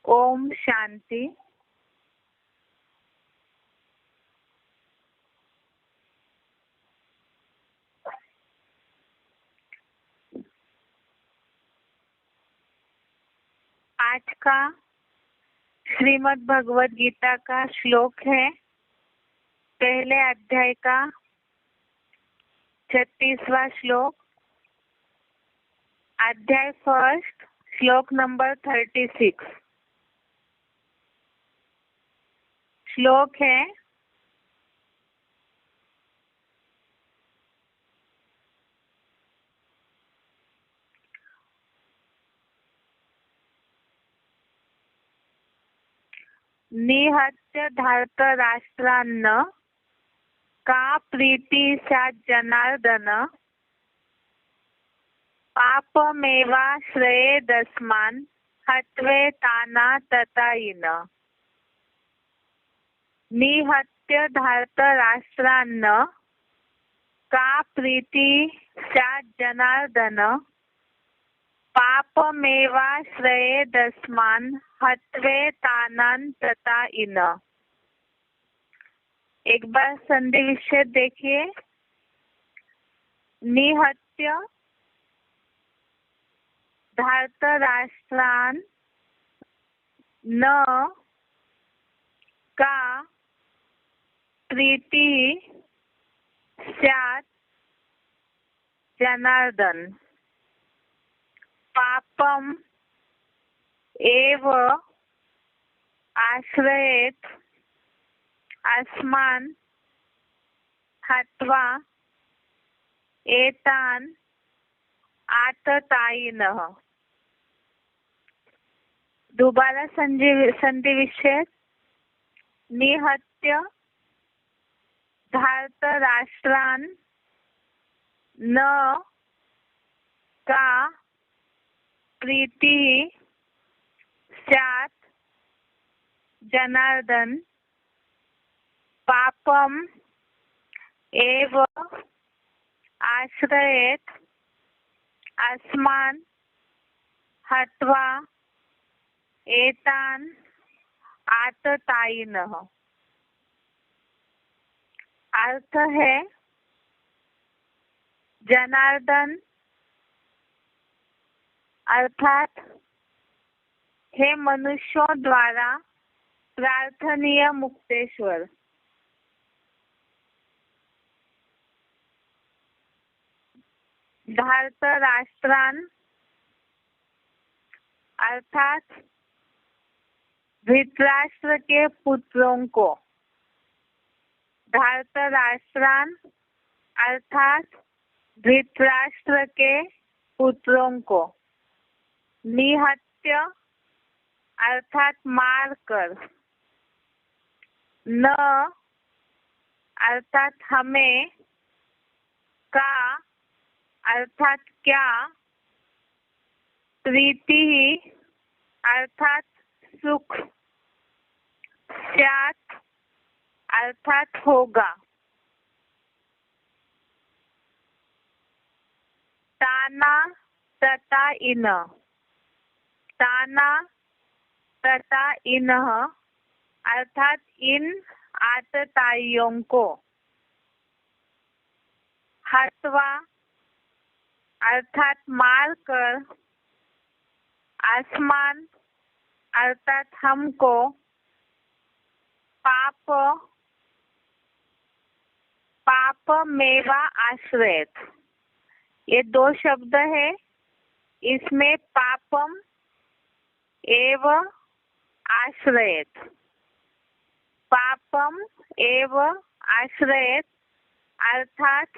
ओम शांति। आज का श्रीमद् भगवद गीता का श्लोक है पहले अध्याय का 36वां श्लोक, अध्याय फर्स्ट, श्लोक नंबर 36। श्लोक है, निहत्य धार्तराष्ट्रान्न का प्रीति सा जनार्दन पापमेवाश्रयेदस्मान् हत्वे ताना ततायिन। निहत्य धार्तराष्ट्रान्न का प्रीति सा जनार्दन पापमेवाश्रयेदस्मान् हत्वे तानान् ततायिन। एक बार संधि विच्छेद देखिए। निहत्य धार्तराष्ट्रान् न का प्रीति स्यात् जनार्दन पापम एव आश्रयेत अस्मान् हत्वा एतान् आततायिनः। दोबारा संधि विच्छेद। निहत्य धार्तराष्ट्रान् न का प्रीति स्यात् जनार्दन पापम एव आश्रयेत अस्मान् हत्वा एतान् आततायिनः। अर्थ है, जनार्दन अर्थात हे मनुष्यों द्वारा प्रार्थनीय मुक्तेश्वर। धार्तराष्ट्रान अर्थात धृतराष्ट्र के पुत्रों को। धार्तराष्ट्रान अर्थात धृतराष्ट्र के पुत्रों को। निहत्य अर्थात मार कर। न अर्थात हमें। का अर्थात क्या। प्रीति अर्थात सुख। स्यात् अर्थात होगा। ताना तथा इन। ताना तथा इन अर्थात इन आतताइयों को। हत्वा अर्थात मार कर। आसमान अर्थात हमको। पापमेवा आश्रयत। ये दो शब्द है। इसमें पापम एव आश्रयत। पापम एव आश्रयत अर्थात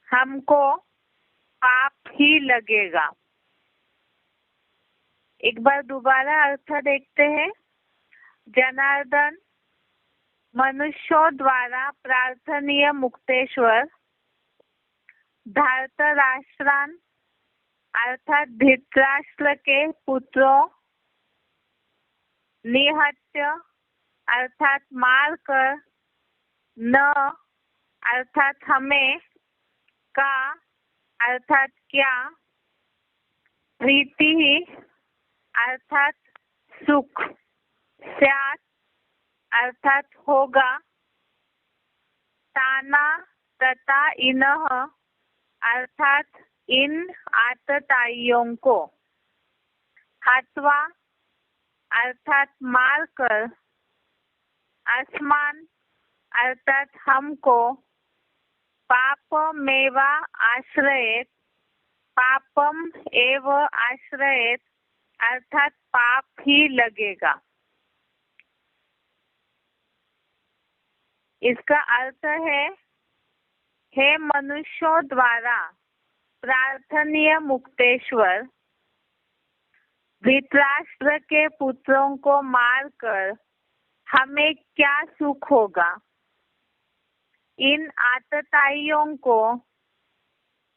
हमको पाप ही लगेगा। एक बार दोबारा अर्थ देखते हैं। जनार्दन मनुष्यों द्वारा प्रार्थनीय मुक्तेश्वर। धार्तराष्ट्रान अर्थात धृतराष्ट्र के पुत्रों। निहत्य अर्थात मार कर। न अर्थात हमें। का अर्थात क्या। प्रीति अर्थात सुख, स्यात् अर्थात होगा, ताना तथा इन्ह अर्थात इन आतताइयों को, हत्वा अर्थात मार कर, अस्मान अर्थात हमको, पापमेवा आश्रयेत, पापम एव आश्रयेत अर्थात पाप ही लगेगा। इसका अर्थ है, हे मनुष्यों द्वारा प्रार्थनीय मुक्तेश्वर, धृतराष्ट्र के पुत्रों को मारकर हमें क्या सुख होगा। इन आतताइयों को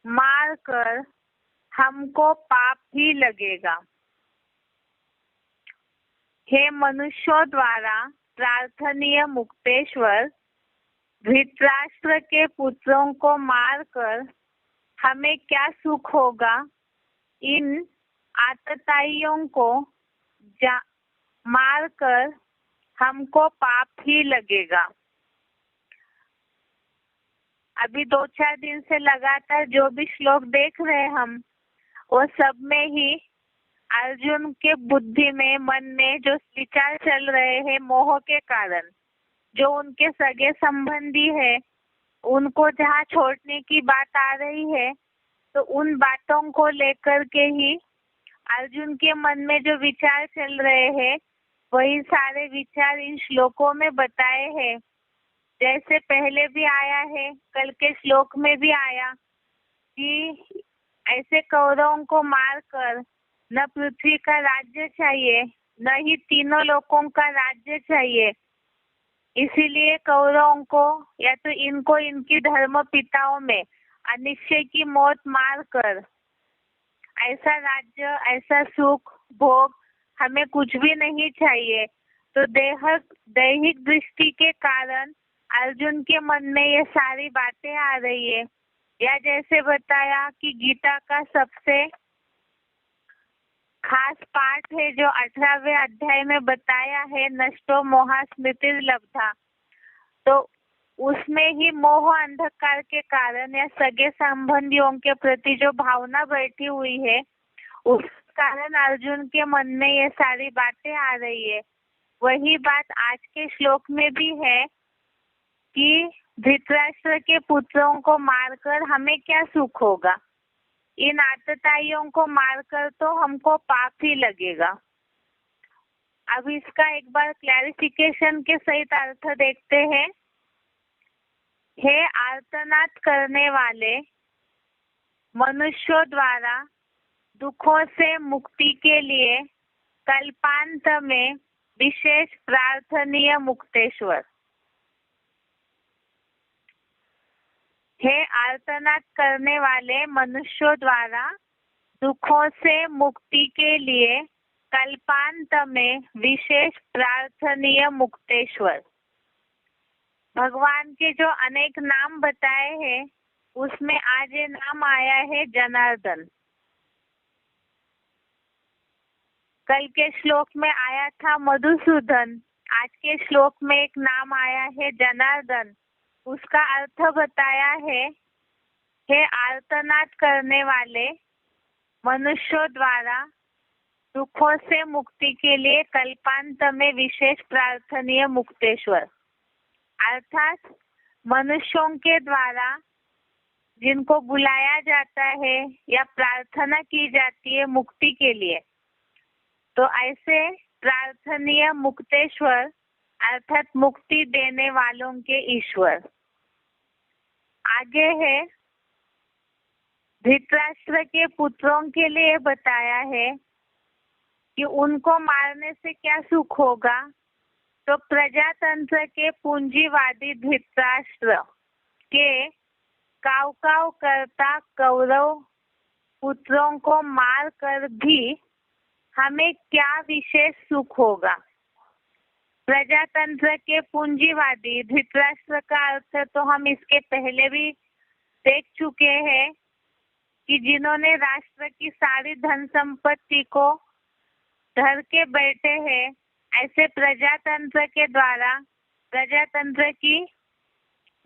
मारकर हमको पाप ही लगेगा। हे मनुष्यों द्वारा प्रार्थनीय मुक्तेश्वर, धृतराष्ट्र के पुत्रों को मारकर हमें क्या सुख होगा। इन आतताइयों को मारकर हमको पाप ही लगेगा। अभी 2-4 दिन से लगातार जो भी श्लोक देख रहे हैं हम, वो सब में ही अर्जुन के बुद्धि में, मन में जो विचार चल रहे हैं मोह के कारण, जो उनके सगे संबंधी है उनको जहाँ छोड़ने की बात आ रही है, तो उन बातों को लेकर के ही अर्जुन के मन में जो विचार चल रहे हैं वही सारे विचार इन श्लोकों में बताए हैं। जैसे पहले भी आया है, कल के श्लोक में भी आया कि ऐसे कौरवों को मारकर न पृथ्वी का राज्य चाहिए, न ही तीनों लोकों का राज्य चाहिए। इसीलिए कौरवों को या तो इनको इनकी धर्म पिताओं में अनिश्चय की मौत मारकर ऐसा राज्य, ऐसा सुख भोग हमें कुछ भी नहीं चाहिए। तो दैहिक दृष्टि के कारण अर्जुन के मन में ये सारी बातें आ रही है। या जैसे बताया कि गीता का सबसे खास पाठ है जो 18वें अध्याय में बताया है, नष्टो मोहा स्मृतिर्लब्धा। तो उसमें ही मोह अंधकार के कारण या सगे संबंधियों के प्रति जो भावना बैठी हुई है, उस कारण अर्जुन के मन में ये सारी बातें आ रही है। वही बात आज के श्लोक में भी है कि धृतराष्ट्र के पुत्रों को मारकर हमें क्या सुख होगा। इन आतताइयों को मारकर तो हमको पाप ही लगेगा। अब इसका एक बार क्लैरिफिकेशन के सहित अर्थ देखते हैं। हे आर्तनाद करने वाले मनुष्यों द्वारा दुखों से मुक्ति के लिए कल्पांत में विशेष प्रार्थनीय मुक्तेश्वर। हे आर्तनाद करने वाले मनुष्यों द्वारा दुखों से मुक्ति के लिए कल्पांत में विशेष प्रार्थनीय मुक्तेश्वर। भगवान के जो अनेक नाम बताए हैं उसमें आज ये नाम आया है जनार्दन। कल के श्लोक में आया था मधुसूदन, आज के श्लोक में एक नाम आया है जनार्दन। उसका अर्थ बताया है, हे आर्तनाद करने वाले मनुष्यों द्वारा दुखों से मुक्ति के लिए कल्पांत में विशेष प्रार्थनीय मुक्तेश्वर। अर्थात मनुष्यों के द्वारा जिनको बुलाया जाता है या प्रार्थना की जाती है मुक्ति के लिए, तो ऐसे प्रार्थनीय मुक्तेश्वर अर्थात मुक्ति देने वालों के ईश्वर। आगे है, धृतराष्ट्र के पुत्रों के लिए बताया है कि उनको मारने से क्या सुख होगा। तो प्रजातंत्र के पूंजीवादी धृतराष्ट्र के काव काव करता कौरव पुत्रों को मार कर भी हमें क्या विशेष सुख होगा। प्रजातंत्र के पूंजीवादी धृतराष्ट्र का अर्थ तो हम इसके पहले भी देख चुके हैं कि जिन्होंने राष्ट्र की सारी धन संपत्ति को धर के बैठे हैं। ऐसे प्रजातंत्र के द्वारा प्रजातंत्र की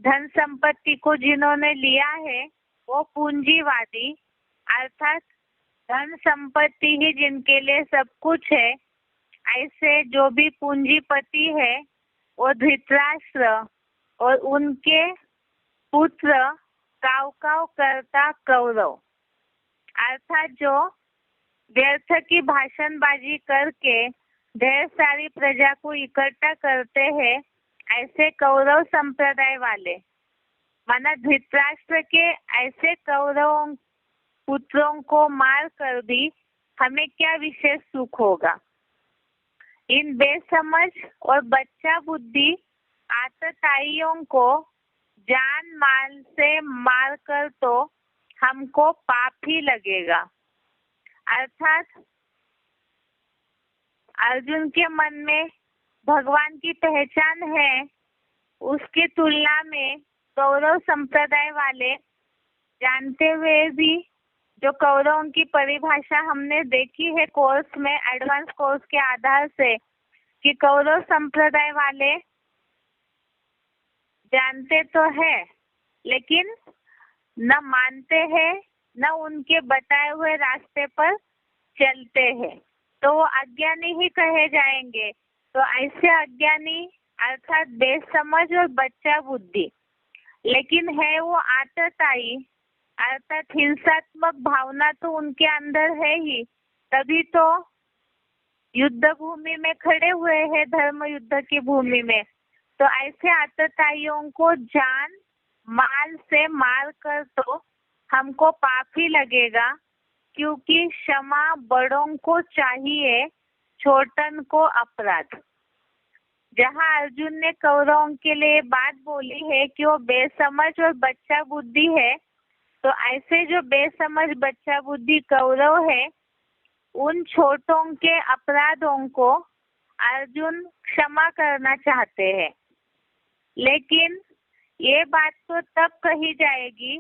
धन संपत्ति को जिन्होंने लिया है वो पूंजीवादी, अर्थात धन संपत्ति ही जिनके लिए सब कुछ है, ऐसे जो भी पूंजीपति है वो धृतराष्ट्र और उनके पुत्र काव करता कौरव, अर्थात जो व्यर्थ की भाषणबाजी करके ढेर सारी प्रजा को इकट्ठा करते हैं, ऐसे कौरव संप्रदाय वाले, माना धृतराष्ट्र के ऐसे कौरव पुत्रों को मार कर भी हमें क्या विशेष सुख होगा। इन बेसमझ और बच्चा बुद्धि आतताइयों को जान माल से मार कर तो हमको पाप ही लगेगा। अर्थात अर्जुन के मन में भगवान की पहचान है, उसकी तुलना में कौरव संप्रदाय वाले जानते हुए भी, जो कौरवों की परिभाषा हमने देखी है कोर्स में, एडवांस कोर्स के आधार से, कि कौरव संप्रदाय वाले जानते तो है लेकिन न मानते हैं न उनके बताए हुए रास्ते पर चलते हैं, तो वो अज्ञानी ही कहे जाएंगे। तो ऐसे अज्ञानी अर्थात बेसमझ और बच्चा बुद्धि, लेकिन है वो आतताई अर्थात हिंसात्मक भावना तो उनके अंदर है ही, तभी तो युद्ध भूमि में खड़े हुए हैं, धर्म युद्ध की भूमि में। तो ऐसे आतताइयों को जान माल से मार कर तो हमको पाप ही लगेगा, क्योंकि क्षमा बड़ों को चाहिए, छोटन को अपराध। जहाँ अर्जुन ने कौरवों के लिए बात बोली है कि वो बेसमझ और बच्चा बुद्धि है, तो ऐसे जो बेसमझ बच्चा बुद्धि कौरव है, उन छोटों के अपराधों को अर्जुन क्षमा करना चाहते हैं। लेकिन ये बात तो तब कही जाएगी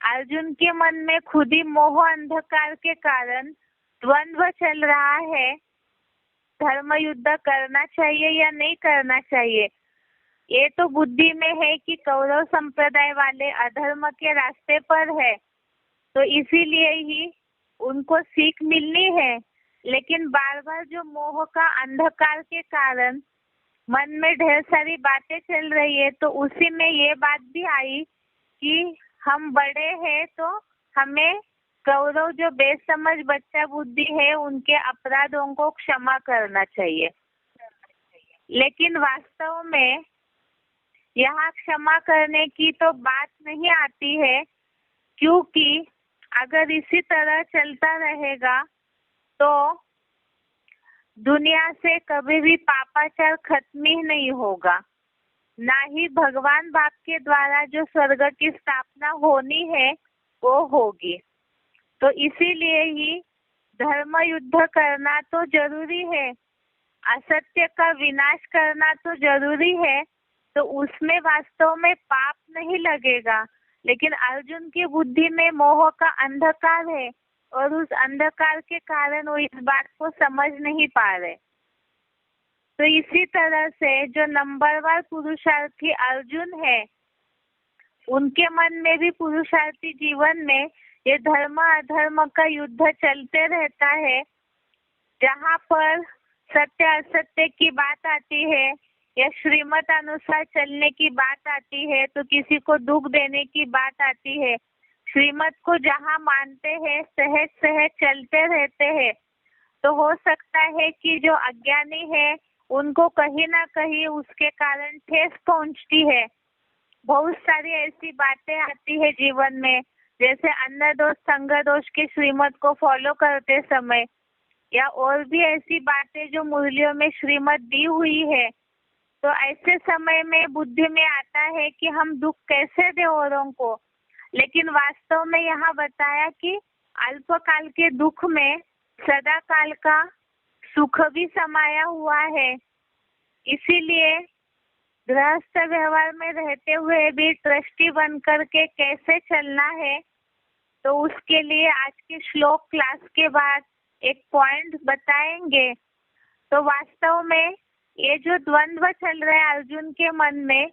अर्जुन के मन में खुद ही मोह अंधकार के कारण द्वंद्व चल रहा है, धर्म युद्ध करना चाहिए या नहीं करना चाहिए। ये तो बुद्धि में है कि कौरव संप्रदाय वाले अधर्म के रास्ते पर है, तो इसीलिए ही उनको सीख मिलनी है। लेकिन बार बार जो मोह का अंधकार के कारण मन में ढेर सारी बातें चल रही है, तो उसी में ये बात भी आई कि हम बड़े हैं तो हमें कौरव जो बेसमझ बच्चा बुद्धि है उनके अपराधों को क्षमा करना चाहिए। लेकिन वास्तव में यहाँ क्षमा करने की तो बात नहीं आती है, क्योंकि अगर इसी तरह चलता रहेगा तो दुनिया से कभी भी पापाचार खत्म ही नहीं होगा, ना ही भगवान बाप के द्वारा जो स्वर्ग की स्थापना होनी है वो होगी। तो इसीलिए ही धर्म युद्ध करना तो जरूरी है, असत्य का विनाश करना तो जरूरी है, तो उसमें वास्तव में पाप नहीं लगेगा। लेकिन अर्जुन की बुद्धि में मोह का अंधकार है और उस अंधकार के कारण वो इस बात को समझ नहीं पा रहे। तो इसी तरह से जो नंबरवार पुरुषार्थी अर्जुन है, उनके मन में भी पुरुषार्थी जीवन में ये धर्म अधर्म का युद्ध चलते रहता है। जहाँ पर सत्य असत्य की बात आती है या श्रीमत अनुसार चलने की बात आती है, तो किसी को दुख देने की बात आती है, श्रीमत को जहाँ मानते हैं सहज सहज चलते रहते हैं, तो हो सकता है कि जो अज्ञानी है उनको कहीं ना कहीं उसके कारण ठेस पहुंचती है। बहुत सारी ऐसी बातें आती है जीवन में, जैसे अन्न दोष संग दोष के श्रीमत को फॉलो करते समय, या और भी ऐसी बातें जो मुरलियों में श्रीमत दी हुई है। तो ऐसे समय में बुद्धि में आता है कि हम दुख कैसे दे औरों को, लेकिन वास्तव में यहाँ बताया कि अल्पकाल के दुख में सदा काल का सुख भी समाया हुआ है। इसीलिए गृहस्थ व्यवहार में रहते हुए भी ट्रस्टी बन करके कैसे चलना है, तो उसके लिए आज के श्लोक क्लास के बाद एक पॉइंट बताएंगे तो वास्तव में ये जो द्वंद्व चल रहा है अर्जुन के मन में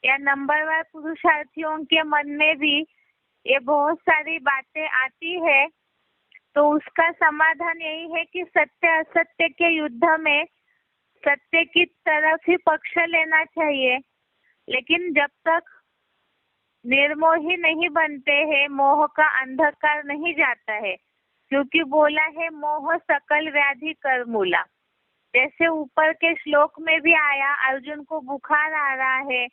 या नंबरवार पुरुषार्थियों के मन में भी ये बहुत सारी बातें आती है, तो उसका समाधान यही है कि सत्य असत्य के युद्ध में सत्य की तरफ ही पक्ष लेना चाहिए। लेकिन जब तक निर्मोही नहीं बनते हैं, मोह का अंधकार नहीं जाता है, क्योंकि बोला है मोह सकल व्याधि कर मूला। जैसे ऊपर के श्लोक में भी आया, अर्जुन को बुखार आ रहा है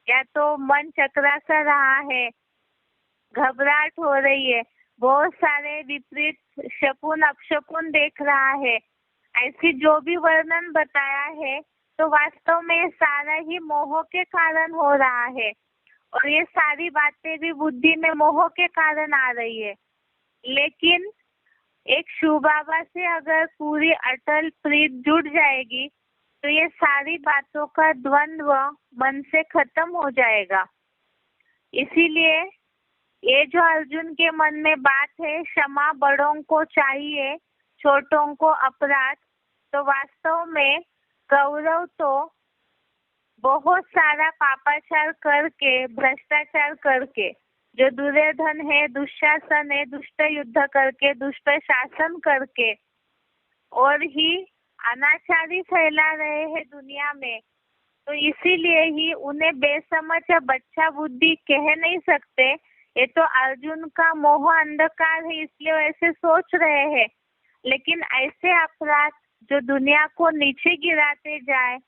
या तो मन चकरा सा रहा है, घबराहट हो रही है, बहुत सारे विपरीत शकुन अपशकुन देख रहा है, ऐसी जो भी वर्णन बताया है तो वास्तव में सारा ही मोह के कारण हो रहा है और ये सारी बातें भी बुद्धि में मोह के कारण आ रही है। लेकिन एक शिव बाबा से अगर पूरी अटल प्रीत जुड़ जाएगी तो ये सारी बातों का द्वंद्व मन से खत्म हो जाएगा। इसीलिए ये जो अर्जुन के मन में बात है, क्षमा बड़ों को चाहिए छोटों को अपराध, तो वास्तव में कौरव तो बहुत सारा पापाचार करके, भ्रष्टाचार करके, जो दुर्योधन है, दुशासन है, दुष्ट युद्ध करके, दुष्ट शासन करके और ही अनाचारी फैला रहे हैं दुनिया में, तो इसीलिए ही उन्हें बेसमझ बच्चा बुद्धि कह नहीं सकते। ये तो अर्जुन का मोह अंधकार है, इसलिए वैसे सोच रहे हैं। लेकिन ऐसे अपराध जो दुनिया को नीचे गिराते जाए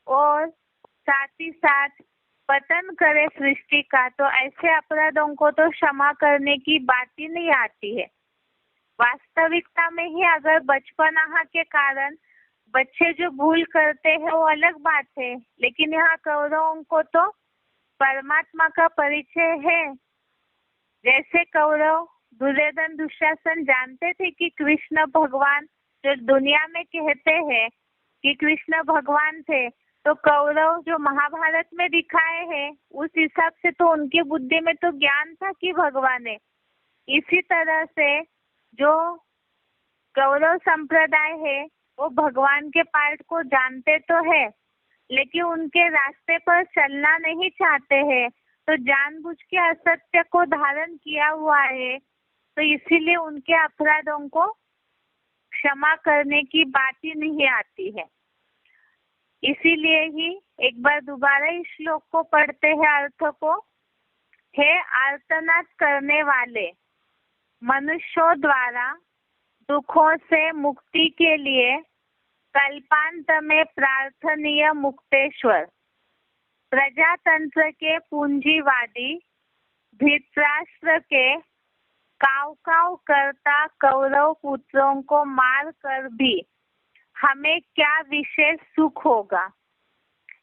और साथ ही साथ पतन करे सृष्टि का, तो ऐसे अपराधों को तो क्षमा करने की बात ही नहीं आती है। वास्तविकता में ही अगर बचपना के कारण बच्चे जो भूल करते हैं वो अलग बात है, लेकिन यहाँ कौरवों को तो परमात्मा का परिचय है। जैसे कौरव दुर्योधन दुशासन जानते थे कि कृष्ण भगवान, जो दुनिया में कहते हैं कि कृष्ण भगवान थे, तो कौरव जो महाभारत में दिखाए हैं उस हिसाब से तो उनकी बुद्धि में तो ज्ञान था कि भगवान है। इसी तरह से जो कौरव संप्रदाय है वो भगवान के पार्ट को जानते तो है, लेकिन उनके रास्ते पर चलना नहीं चाहते हैं, तो जानबूझ के असत्य को धारण किया हुआ है, तो इसीलिए उनके अपराधों को क्षमा करने की बात ही नहीं आती है। इसीलिए ही एक बार दोबारा इस श्लोक को पढ़ते हैं अर्थ को। हे आर्तनाद करने वाले, मनुष्यों द्वारा दुखों से मुक्ति के लिए कल्पांत में प्रार्थनीय मुक्तेश्वर, प्रजातंत्र के पूंजीवादी धृतराष्ट्र के काव काव करता कौरव पुत्रों को मार कर भी हमें क्या विशेष सुख होगा।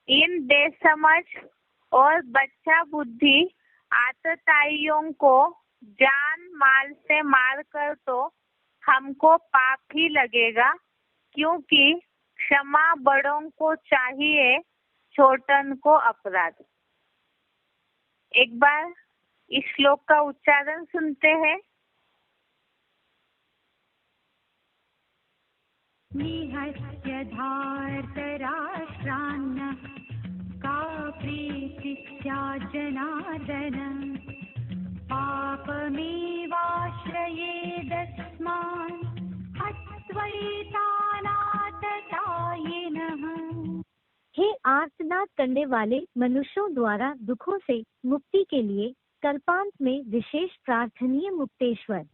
इन बेसमझ और बच्चा बुद्धि आतताइयों को जान माल से मार कर तो हमको पाप ही लगेगा, क्योंकि क्षमा बड़ों को चाहिए छोटन को अपराध। एक बार इस श्लोक का उच्चारण सुनते हैं। निहत्य धार्तराष्ट्रान्न का प्रीतिस्या जनार्दन पापमेवाश्रयेदस्मान् हत्वैतानाततायिनः। हे आर्तनाद करने वाले मनुष्यों द्वारा दुखों से मुक्ति के लिए कल्पांत में विशेष प्रार्थनीय मुक्तेश्वर,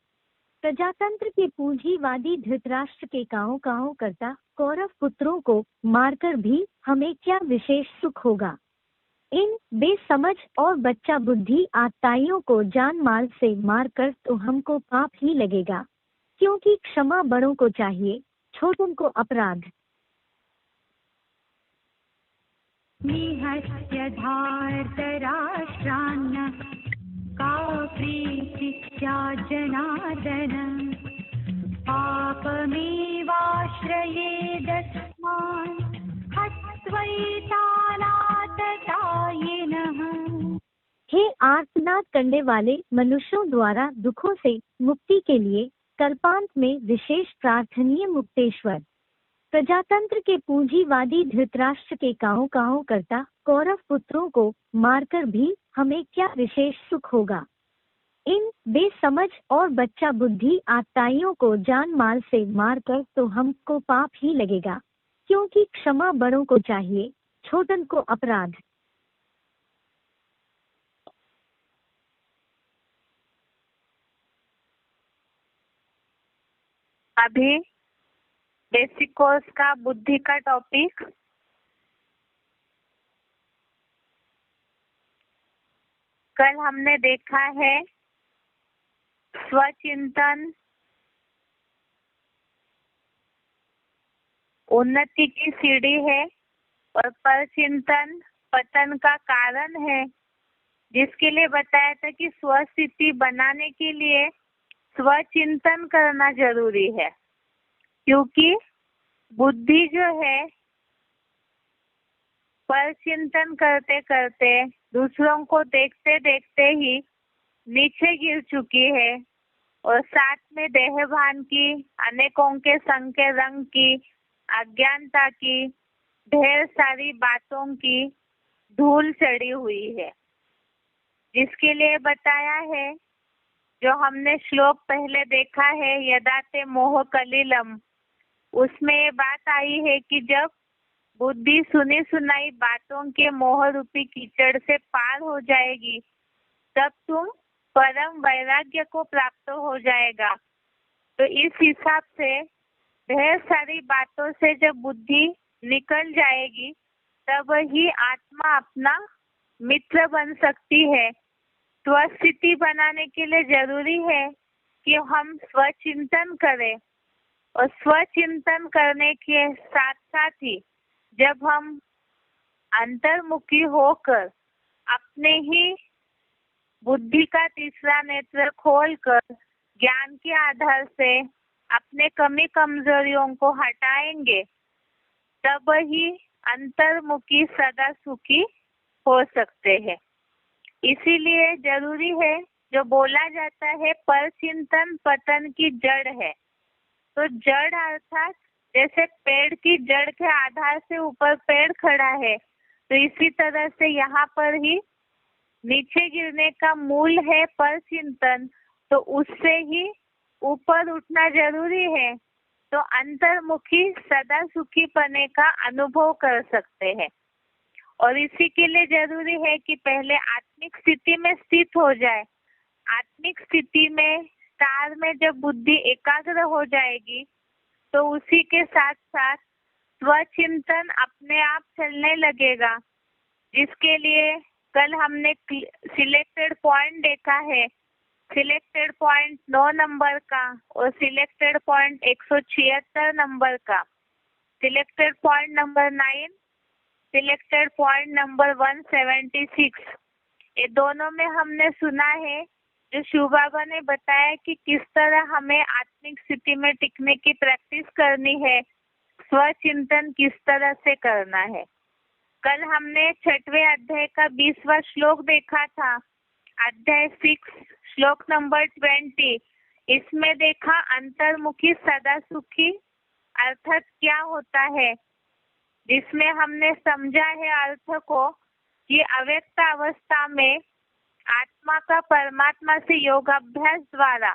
प्रजातंत्र के पूंजीवादी धृतराष्ट्र के काहों काहों करता कौरव पुत्रों को मारकर भी हमें क्या विशेष सुख होगा। इन बेसमझ और बच्चा बुद्धि आतताइयों को जान माल से मारकर तो हमको पाप ही लगेगा, क्योंकि क्षमा बड़ों को चाहिए छोटों को अपराध। निहत्य धार्तराष्ट्रान्न का प्रीतिस्या जनार्दन पापमेवाश्रयेदस्मान् हत्वैतानाततायिनः। हे आर्तनाद करने वाले मनुष्यों द्वारा दुखों से मुक्ति के लिए कल्पांत में विशेष प्रार्थनीय मुक्तेश्वर। प्रजातंत्र के पूंजीवादी धृतराष्ट्र के काहों करता कौरव पुत्रों को मारकर भी हमें क्या विशेष सुख होगा। इन बेसमझ और बच्चा बुद्धि आताइयों को जान माल से मारकर तो हमको पाप ही लगेगा, क्योंकि क्षमा बड़ों को चाहिए, छोटन को अपराध। अभी बेसिक कोर्स का बुद्धि का टॉपिक कल हमने देखा है स्वचिंतन उन्नति की सीढ़ी है और परचिंतन पतन का कारण है, जिसके लिए बताया था कि स्वस्थिति बनाने के लिए स्वचिंतन करना जरूरी है, क्योंकि बुद्धि जो है परचिंतन करते करते दूसरों को देखते देखते ही नीचे गिर चुकी है और साथ में देहभान की, अनेकों के संग के रंग की, अज्ञानता की, ढेर सारी बातों की धूल चढ़ी हुई है, जिसके लिए बताया है जो हमने श्लोक पहले देखा है यदा ते मोह कलिलम, उसमें ये बात आई है कि जब बुद्धि सुनी सुनाई बातों के मोह रूपी कीचड़ से पार हो जाएगी तब तुम परम वैराग्य को प्राप्त हो जाएगा। तो इस हिसाब से ढेर सारी बातों से जब बुद्धि निकल जाएगी तब ही आत्मा अपना मित्र बन सकती है। स्वस्थिति बनाने के लिए जरूरी है कि हम स्वचिंतन करें और स्वचिंतन करने के साथ साथ ही जब हम अंतर्मुखी होकर अपने ही बुद्धि का तीसरा नेत्र खोलकर ज्ञान के आधार से अपने कमी कमजोरियों को हटाएंगे तब ही अंतर्मुखी सदा सुखी हो सकते हैं। इसीलिए जरूरी है, जो बोला जाता है परचिंतन पतन की जड़ है, तो जड़ अर्थात जैसे पेड़ की जड़ के आधार से ऊपर पेड़ खड़ा है, तो इसी तरह से यहाँ पर ही नीचे गिरने का मूल है परचिंतन, तो उससे ही ऊपर उठना जरूरी है, तो अंतर्मुखी सदा सुखी पने का अनुभव कर सकते हैं। और इसी के लिए जरूरी है कि पहले आत्मिक स्थिति में स्थित हो जाए। आत्मिक स्थिति में स्टार में जब बुद्धि एकाग्र हो जाएगी तो उसी के साथ साथ स्वचिंतन अपने आप चलने लगेगा, जिसके लिए कल हमने सिलेक्टेड पॉइंट देखा है। सिलेक्टेड पॉइंट 9 नंबर का और सिलेक्टेड पॉइंट 176 नंबर का, selected point number 9, selected point number 176, ये दोनों में हमने सुना है जो शिव बाबा ने बताया कि किस तरह हमें आत्मिक स्थिति में टिकने की प्रैक्टिस करनी है, स्वचिंतन किस तरह से करना है। कल हमने 6वें अध्याय का 20वां श्लोक देखा था, अध्याय 6 श्लोक नंबर 20। इसमें देखा अंतर्मुखी सदा सुखी अर्थात क्या होता है, जिसमें हमने समझा है अर्थ को कि अव्यक्त अवस्था में आत्मा का परमात्मा से योगाभ्यास द्वारा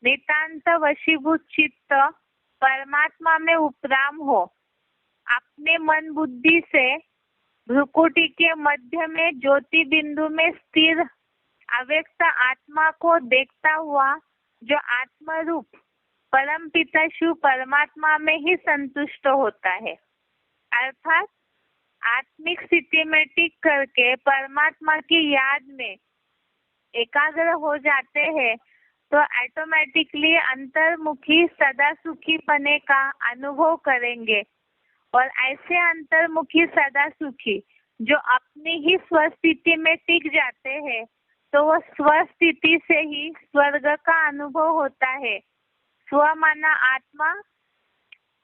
नितांत वशीभूत चित्त परमात्मा में उपराम हो, अपने मन बुद्धि से भ्रुकुटी के मध्य में ज्योति बिंदु में स्थिर अव्यक्त आत्मा को देखता हुआ जो आत्मरूप परम पिता शिव परमात्मा में ही संतुष्ट होता है। अर्थात आत्मिक स्थिति में टिक करके परमात्मा की याद में एकाग्र हो जाते हैं तो ऑटोमेटिकली अंतर्मुखी सदा सुखी पने का अनुभव करेंगे। और ऐसे अंतर्मुखी सदा सुखी जो अपनी ही स्वस्थिति में टिक जाते हैं तो वह स्वस्थिति से ही स्वर्ग का अनुभव होता है। स्व माना आत्मा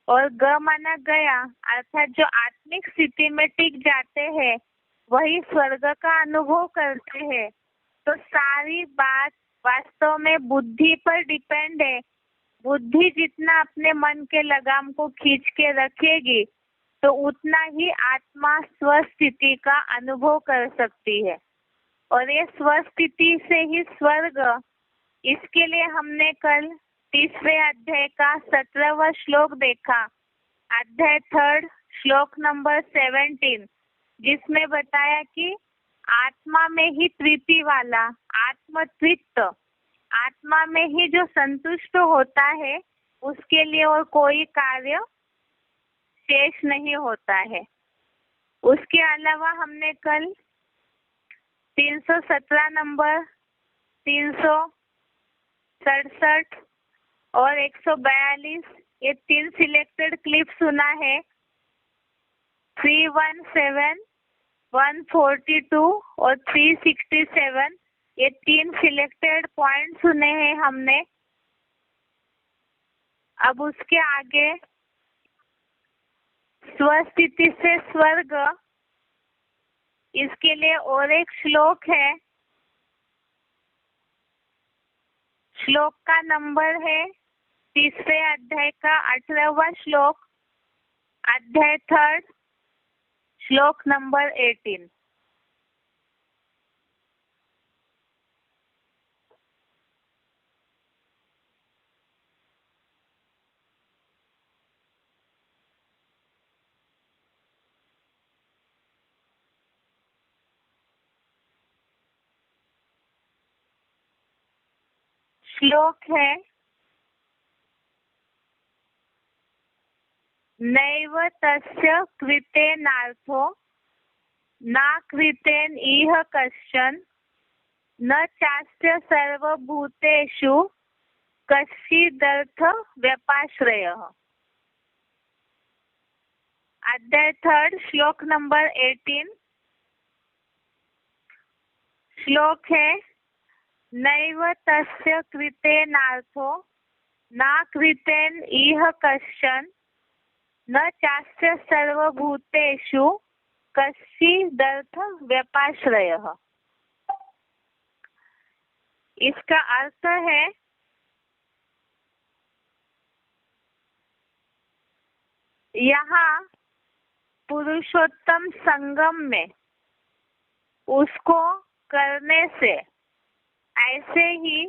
और ग माना गया, अर्थात जो आत्मिक स्थिति में टिक जाते हैं वही स्वर्ग का अनुभव करते हैं। तो सारी बात वास्तव में बुद्धि पर डिपेंड है बुद्धि जितना अपने मन के लगाम को खींच के रखेगी तो उतना ही आत्मा स्वस्थिति का अनुभव कर सकती है। और ये स्वस्थिति से ही स्वर्ग, इसके लिए हमने कल 30वें अध्याय का 17वां श्लोक देखा, अध्याय 3 श्लोक नंबर 17, जिसमें बताया कि आत्मा में ही तृप्ति वाला, आत्मतृप्त, आत्मा में ही जो संतुष्ट होता है उसके लिए और कोई कार्य शेष नहीं होता है। उसके अलावा हमने कल 317 नंबर, 367 और 142 ये 3 सिलेक्टेड क्लिप सुना है। 317, 142 और 367 ये 3 सिलेक्टेड पॉइंट सुने हैं हमने। अब उसके आगे स्वस्थिति से स्वर्ग, इसके लिए और एक श्लोक है। श्लोक का नंबर है 30वें अध्याय का 18वां श्लोक, अध्याय 3 श्लोक नंबर 18। श्लोक है, नैव तस्य कृतेनार्थो न कृतेन इह कश्चन न चास्य सर्वभूतेषु कश्चिदर्थ व्यपाश्रयः। अध्याय 3 श्लोक नंबर 18। श्लोक है, नैव तस्य कृतेनार्थो न कृतेन इह कश्चन न चास्य सर्वभूतेषु कश्चिदर्थ व्यपाश्रयः। इसका अर्थ है, यहाँ पुरुषोत्तम संगम में उसको करने से, ऐसे ही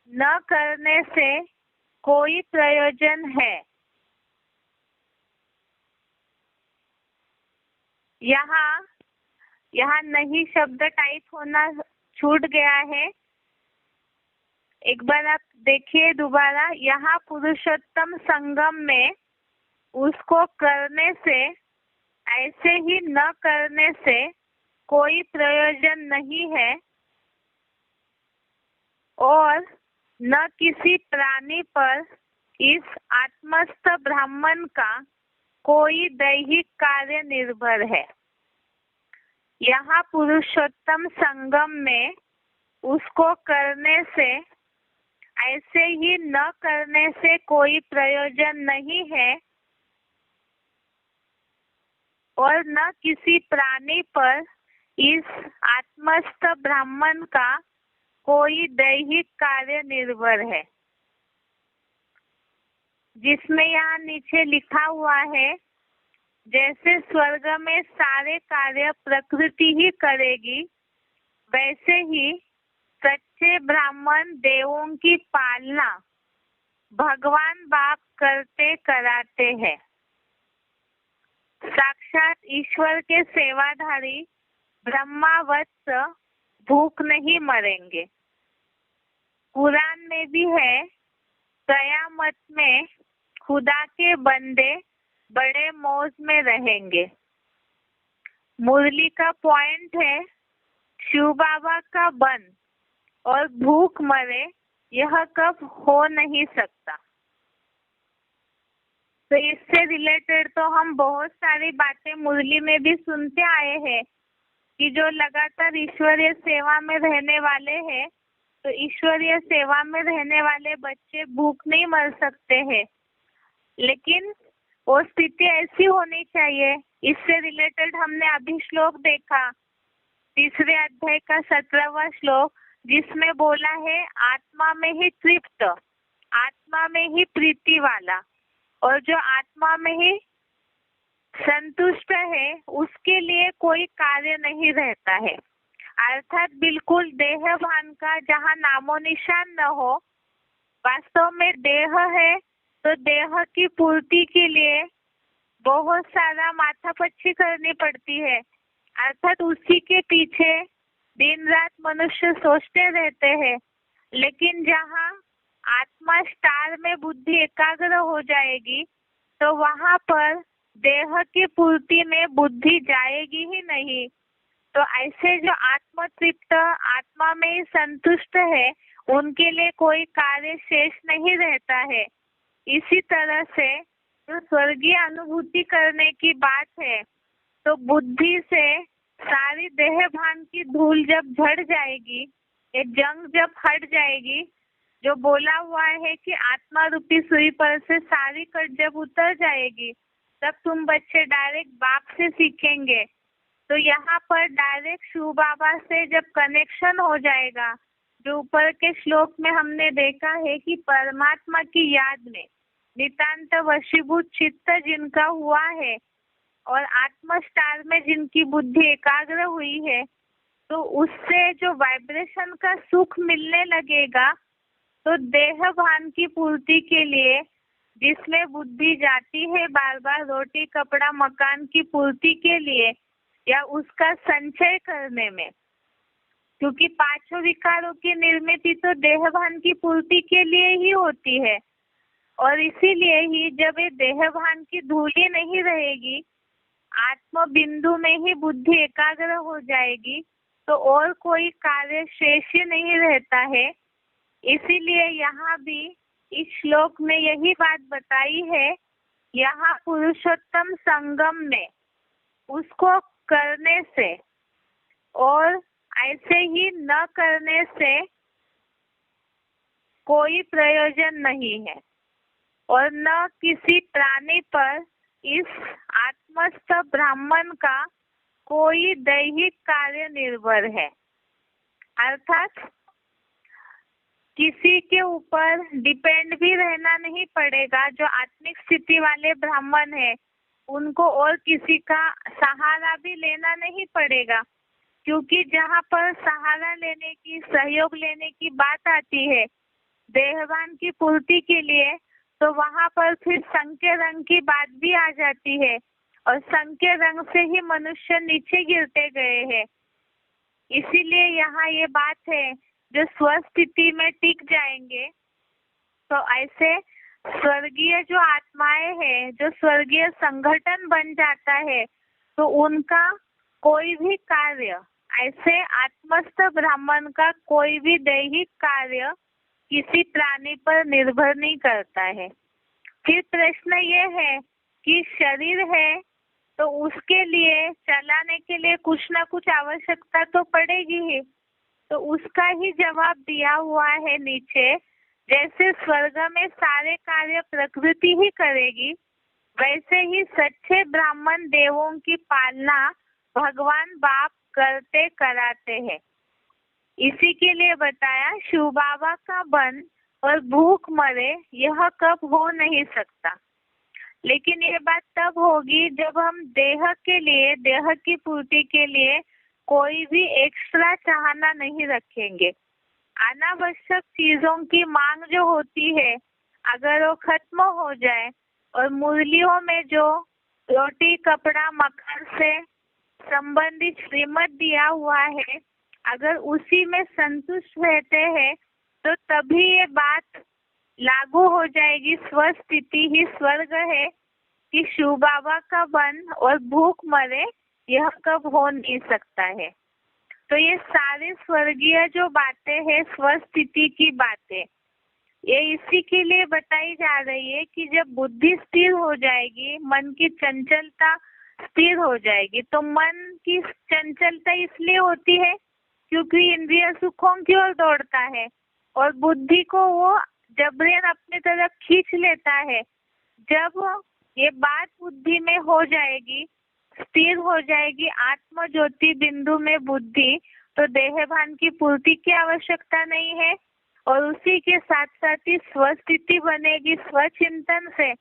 न करने से कोई प्रयोजन है। यहाँ नहीं शब्द टाइप होना छूट गया है। एक बार आप देखिए दोबारा, यहाँ पुरुषोत्तम संगम में उसको करने से, ऐसे ही न करने से कोई प्रयोजन नहीं है और न किसी प्राणी पर इस आत्मस्थ ब्राह्मण का कोई दैहिक कार्य निर्भर है। यहाँ पुरुषोत्तम संगम में उसको करने से, ऐसे ही न करने से कोई प्रयोजन नहीं है और न किसी प्राणी पर इस आत्मस्थ ब्राह्मण का कोई दैहिक कार्य निर्भर है। जिसमें यहाँ नीचे लिखा हुआ है, जैसे स्वर्ग में सारे कार्य प्रकृति ही करेगी, वैसे ही सच्चे ब्राह्मण देवों की पालना भगवान बाप करते कराते हैं। साक्षात ईश्वर के सेवाधारी ब्रह्मा वत्स भूख नहीं मरेंगे। कुरान में भी है, कयामत में खुदा के बंदे बड़े मौज में रहेंगे। मुरली का पॉइंट है, शिव बाबा का बन और भूख मरे, यह कब हो नहीं सकता। तो इससे रिलेटेड तो हम बहुत सारी बातें मुरली में भी सुनते आए हैं कि जो लगातार ईश्वरीय सेवा में रहने वाले हैं, तो ईश्वरीय सेवा में रहने वाले बच्चे भूख नहीं मर सकते हैं, लेकिन वो स्थिति ऐसी होनी चाहिए। इससे रिलेटेड हमने अभी श्लोक देखा, 3रे अध्याय का 17वां श्लोक, जिसमें बोला है आत्मा में ही तृप्त, आत्मा में ही प्रीति वाला, और जो आत्मा में ही संतुष्ट है उसके लिए कोई कार्य नहीं रहता है। अर्थात बिल्कुल देह भान का जहाँ नामो निशान न हो। वास्तव में देह है तो देह की पूर्ति के लिए बहुत सारा माथापच्ची करनी पड़ती है। अर्थात उसी के पीछे दिन रात मनुष्य सोचते रहते हैं। लेकिन जहाँ आत्मा स्टार में बुद्धि एकाग्र हो जाएगी तो वहाँ पर देह की पूर्ति में बुद्धि जाएगी ही नहीं। तो ऐसे जो आत्म तृप्त, आत्मा में ही संतुष्ट है, उनके लिए कोई कार्य शेष नहीं रहता है। इसी तरह से जो स्वर्गीय अनुभूति करने की बात है, तो बुद्धि से सारी देह भान की धूल जब झड़ जाएगी, ये जंग जब हट जाएगी, जो बोला हुआ है कि आत्मा रूपी सुई पर से सारी कट जब उतर जाएगी, तब तुम बच्चे डायरेक्ट बाप से सीखेंगे। तो यहाँ पर डायरेक्ट शिव बाबा से जब कनेक्शन हो जाएगा, जो ऊपर के श्लोक में हमने देखा है कि परमात्मा की याद में नितांत वशीभूत चित्त जिनका हुआ है और आत्म स्टार में जिनकी बुद्धि एकाग्र हुई है, तो उससे जो वाइब्रेशन का सुख मिलने लगेगा, तो देह भान की पूर्ति के लिए जिसमें बुद्धि जाती है बार बार रोटी कपड़ा मकान की पूर्ति के लिए या उसका संचय करने में, क्योंकि पांचों विकारों की निर्मित तो देह भान की पूर्ति के लिए ही होती है। और इसीलिए ही जब ये देह भान की धूल ही नहीं रहेगी, आत्म बिंदु में ही बुद्धि एकाग्र हो जाएगी, तो और कोई कार्य शेष ही नहीं रहता है। इसीलिए यहाँ भी इस श्लोक में यही बात बताई है, यहाँ पुरुषोत्तम संगम में उसको करने से और ऐसे ही न करने से कोई प्रयोजन नहीं है, और न किसी प्राणी पर इस आत्मस्थ ब्राह्मण का कोई दैहिक कार्य निर्भर है। अर्थात किसी के ऊपर डिपेंड भी रहना नहीं पड़ेगा। जो आत्मिक स्थिति वाले ब्राह्मण है उनको और किसी का सहारा भी लेना नहीं पड़ेगा, क्योंकि जहाँ पर सहारा लेने की, सहयोग लेने की बात आती है देहवान की पूर्ति के लिए, तो वहाँ पर फिर संख्य रंग की बात भी आ जाती है, और संख्य रंग से ही मनुष्य नीचे गिरते गए हैं। इसीलिए यहाँ ये बात है, जो स्वस्थिति में टिक जाएंगे, तो ऐसे स्वर्गीय जो आत्माएं हैं, जो स्वर्गीय संगठन बन जाता है, तो उनका कोई भी कार्य, ऐसे आत्मस्थ ब्राह्मण का कोई भी दैहिक कार्य किसी प्राणी पर निर्भर नहीं करता है। फिर प्रश्न ये है कि शरीर है तो उसके लिए चलाने के लिए कुछ ना कुछ आवश्यकता तो पड़ेगी ही, तो उसका ही जवाब दिया हुआ है नीचे। जैसे स्वर्ग में सारे कार्य प्रकृति ही करेगी, वैसे ही सच्चे ब्राह्मण देवों की पालना भगवान बाप करते कराते हैं। इसी के लिए बताया शिव बाबा का बन और भूख मरे यह कब हो नहीं सकता, लेकिन ये बात तब होगी जब हम देह के लिए, देह की पूर्ति के लिए कोई भी एक्स्ट्रा चाहना नहीं रखेंगे। अनावश्यक चीजों की मांग जो होती है, अगर वो खत्म हो जाए और मुरलियों में जो रोटी कपड़ा मकान से संबंधित श्रीमत दिया हुआ है, अगर उसी में संतुष्ट रहते हैं, तो तभी ये बात लागू हो जाएगी। स्वस्थिति ही स्वर्ग है कि शिव बाबा का बन और भूख मरे यह कब हो नहीं सकता है। तो ये सारे स्वर्गीय जो बातें हैं, स्वस्थिति की बातें, ये इसी के लिए बताई जा रही है कि जब बुद्धि स्थिर हो जाएगी, मन की चंचलता स्थिर हो जाएगी। तो मन की चंचलता इसलिए होती है क्योंकि इंद्रिय सुखों की ओर दौड़ता है, और बुद्धि को वो जबरन अपनी तरफ खींच लेता है। जब ये बात बुद्धि में हो जाएगी, स्थिर हो जाएगी आत्म ज्योति बिंदु में बुद्धि, तो देह भान की पूर्ति की आवश्यकता नहीं है और उसी के साथ साथ ही स्वस्थिति बनेगी स्वचिंतन से,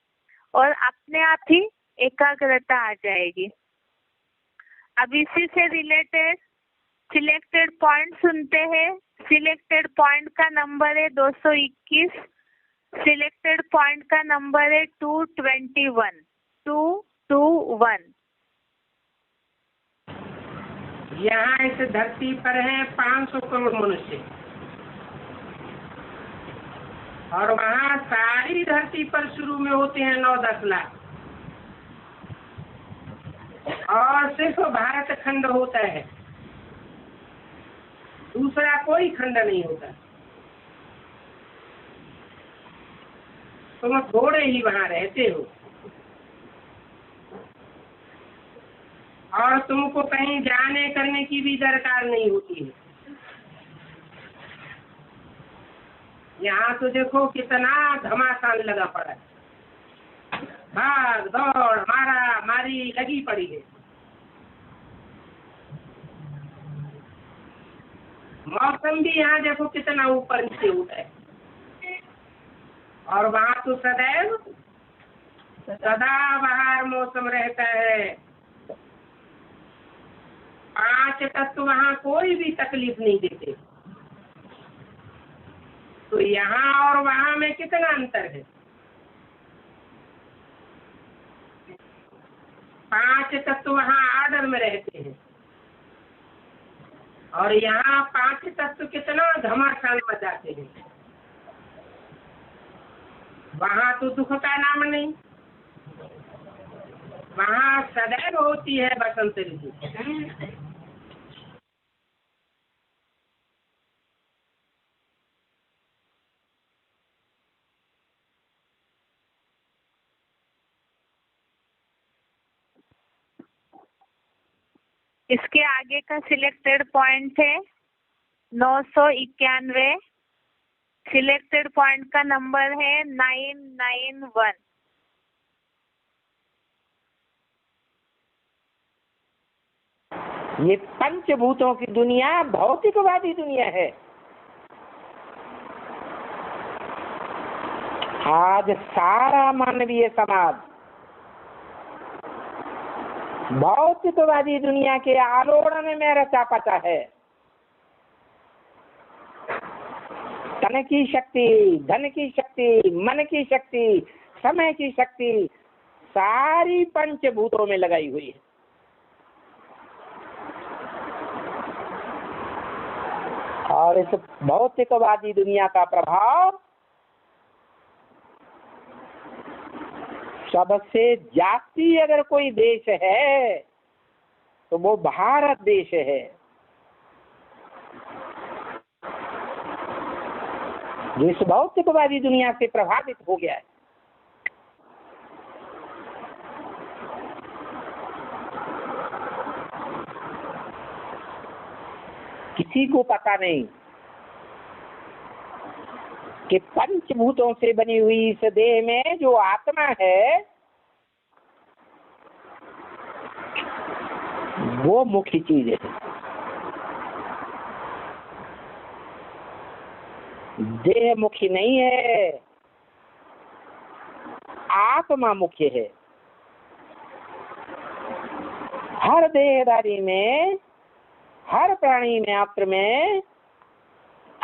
और अपने आप ही एकाग्रता आ जाएगी। अब इसी से रिलेटेड सिलेक्टेड पॉइंट सुनते हैं। सिलेक्टेड पॉइंट का नंबर है 221। सिलेक्टेड पॉइंट का नंबर है 221। 221। यहाँ इस धरती पर है 500 करोड़ मनुष्य, और वहाँ सारी धरती पर शुरू में होते हैं 9-10 लाख, और सिर्फ भारत खंड होता है, दूसरा कोई खंड नहीं होता। तुम थोड़े ही वहाँ रहते हो, और तुमको कहीं जाने करने की भी दरकार नहीं होती है। यहाँ तो देखो कितना घमासान लगा पड़ा है, भाग दौड़ मारा मारी लगी पड़ी है। मौसम भी यहाँ देखो कितना ऊपर नीचे होता है, और वहाँ तो सदैव सदाबहार मौसम रहता है। 5 तत्व वहाँ कोई भी तकलीफ नहीं देते। तो यहाँ और वहाँ में कितना अंतर है? 5 तत्व वहाँ आर्डर में रहते हैं, और यहाँ 5 तत्व कितना घमासान मचाते हैं। वहाँ तो दुख का नाम नहीं, वहाँ सदैव होती है बसंत ऋतु। इसके आगे का सिलेक्टेड पॉइंट है 991। सिलेक्टेड पॉइंट का नंबर है 991। ये पंचभूतों की दुनिया भौतिकवादी दुनिया है। आज सारा मानवीय समाज भौतिकवादी दुनिया के आलोड़न में रचा पचा है। तन की शक्ति, धन की शक्ति, मन की शक्ति, समय की शक्ति सारी पंचभूतों में लगाई हुई है। और इस भौतिकवादी दुनिया का प्रभाव सबसे जाती अगर कोई देश है तो वो भारत देश है, जो इस भौतिकवादी दुनिया से प्रभावित हो गया है। किसी को पता नहीं कि पंचभूतों से बनी हुई इस देह में जो आत्मा है वो मुख्य चीज है। देह मुख्य नहीं है, आत्मा मुख्य है। हर देहधारी में, हर प्राणी मात्र में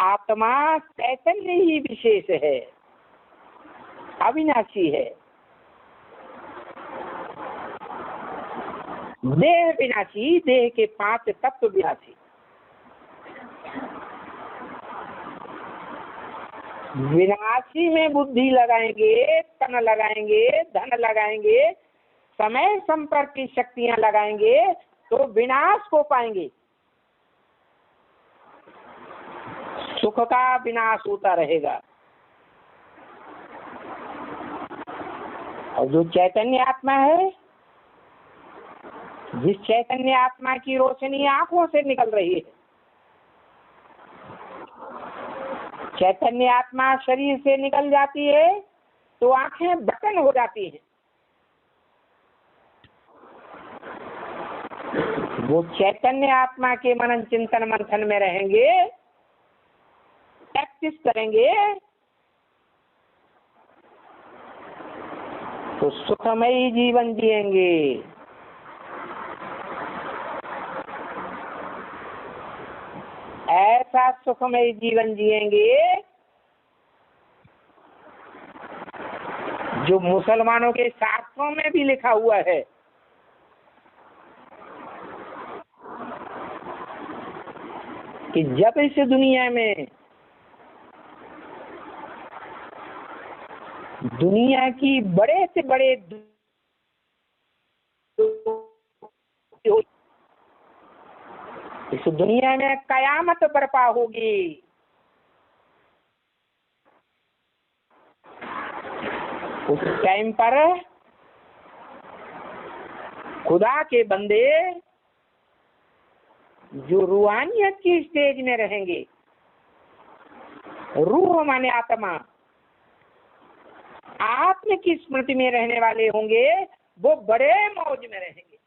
आत्मा चैतन्य ही विशेष है, अविनाशी है। देह विनाशी, देह के 5 तत्व विनाशी। विनाशी में बुद्धि लगाएंगे, तन लगाएंगे, धन लगाएंगे, समय संपर्क की शक्तियां लगाएंगे तो विनाश को पाएंगे। सुख का विनाश होता रहेगा। और जो चैतन्य आत्मा है, जिस चैतन्य आत्मा की रोशनी आंखों से निकल रही है, चैतन्य आत्मा शरीर से निकल जाती है तो आंखें बटन हो जाती हैं। वो चैतन्य आत्मा के मनन चिंतन मंथन में रहेंगे प्रैक्टिस करेंगे तो सुखमयी जीवन जिएंगे। ऐसा सुखमय जीवन जिएंगे जो मुसलमानों के शास्त्रों में भी लिखा हुआ है। कि जब इस दुनिया में दुनिया की बड़े से बड़े इस दुनिया में कयामत बर्पा होगी, उस टाइम पर खुदा के बंदे जो रूहानियत की स्टेज में रहेंगे, रूह माने आत्मा, आत्म की स्मृति में रहने वाले होंगे, वो बड़े मौज में रहेंगे।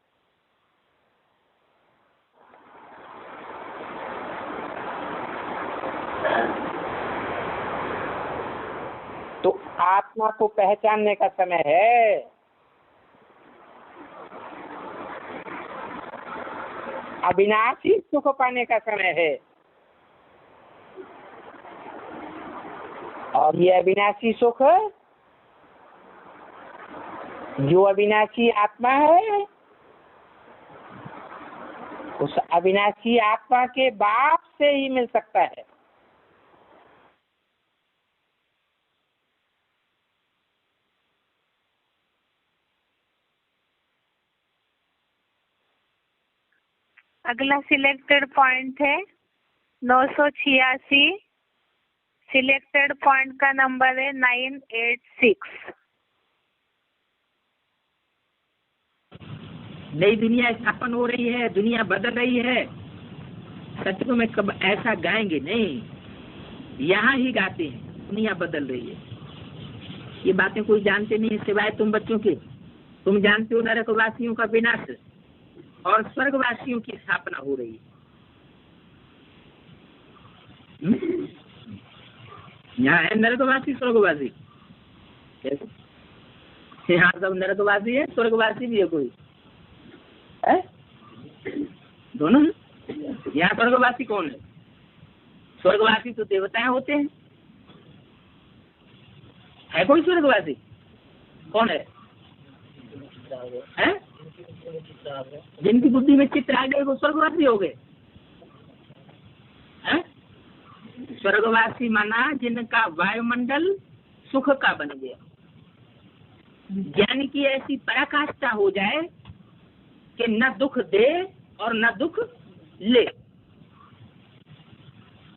तो आत्मा को पहचानने का समय है। अविनाशी सुख पाने का समय है। और ये अविनाशी सुख जो अविनाशी आत्मा है, उस अविनाशी आत्मा के बाप से ही मिल सकता है। अगला सिलेक्टेड पॉइंट है 986। सिलेक्टेड पॉइंट का नंबर है 986। नई दुनिया स्थापन हो रही है, दुनिया बदल रही है। सत्य में कब ऐसा गाएंगे नहीं, यहाँ ही गाते हैं। दुनिया बदल रही है, ये बातें कोई जानते नहीं है सिवाय तुम बच्चों के। तुम जानते हो नरकवासियों का विनाश और स्वर्गवासियों की स्थापना हो रही है। यहाँ है नरकवासी स्वर्गवासी, कैसे? यहाँ सब नरकवासी है, स्वर्गवासी भी है कोई है? दोनों। यहाँ स्वर्गवासी कौन है? स्वर्गवासी तो देवताएं होते हैं। है कोई स्वर्गवासी? कौन है? जिनकी बुद्धि में चित्र आ गए वो स्वर्गवासी हो गए। स्वर्गवासी माना जिनका वायुमंडल सुख का बन गया, ज्ञान की ऐसी पराकाष्ठा हो जाए कि न दुख दे और न दुख ले,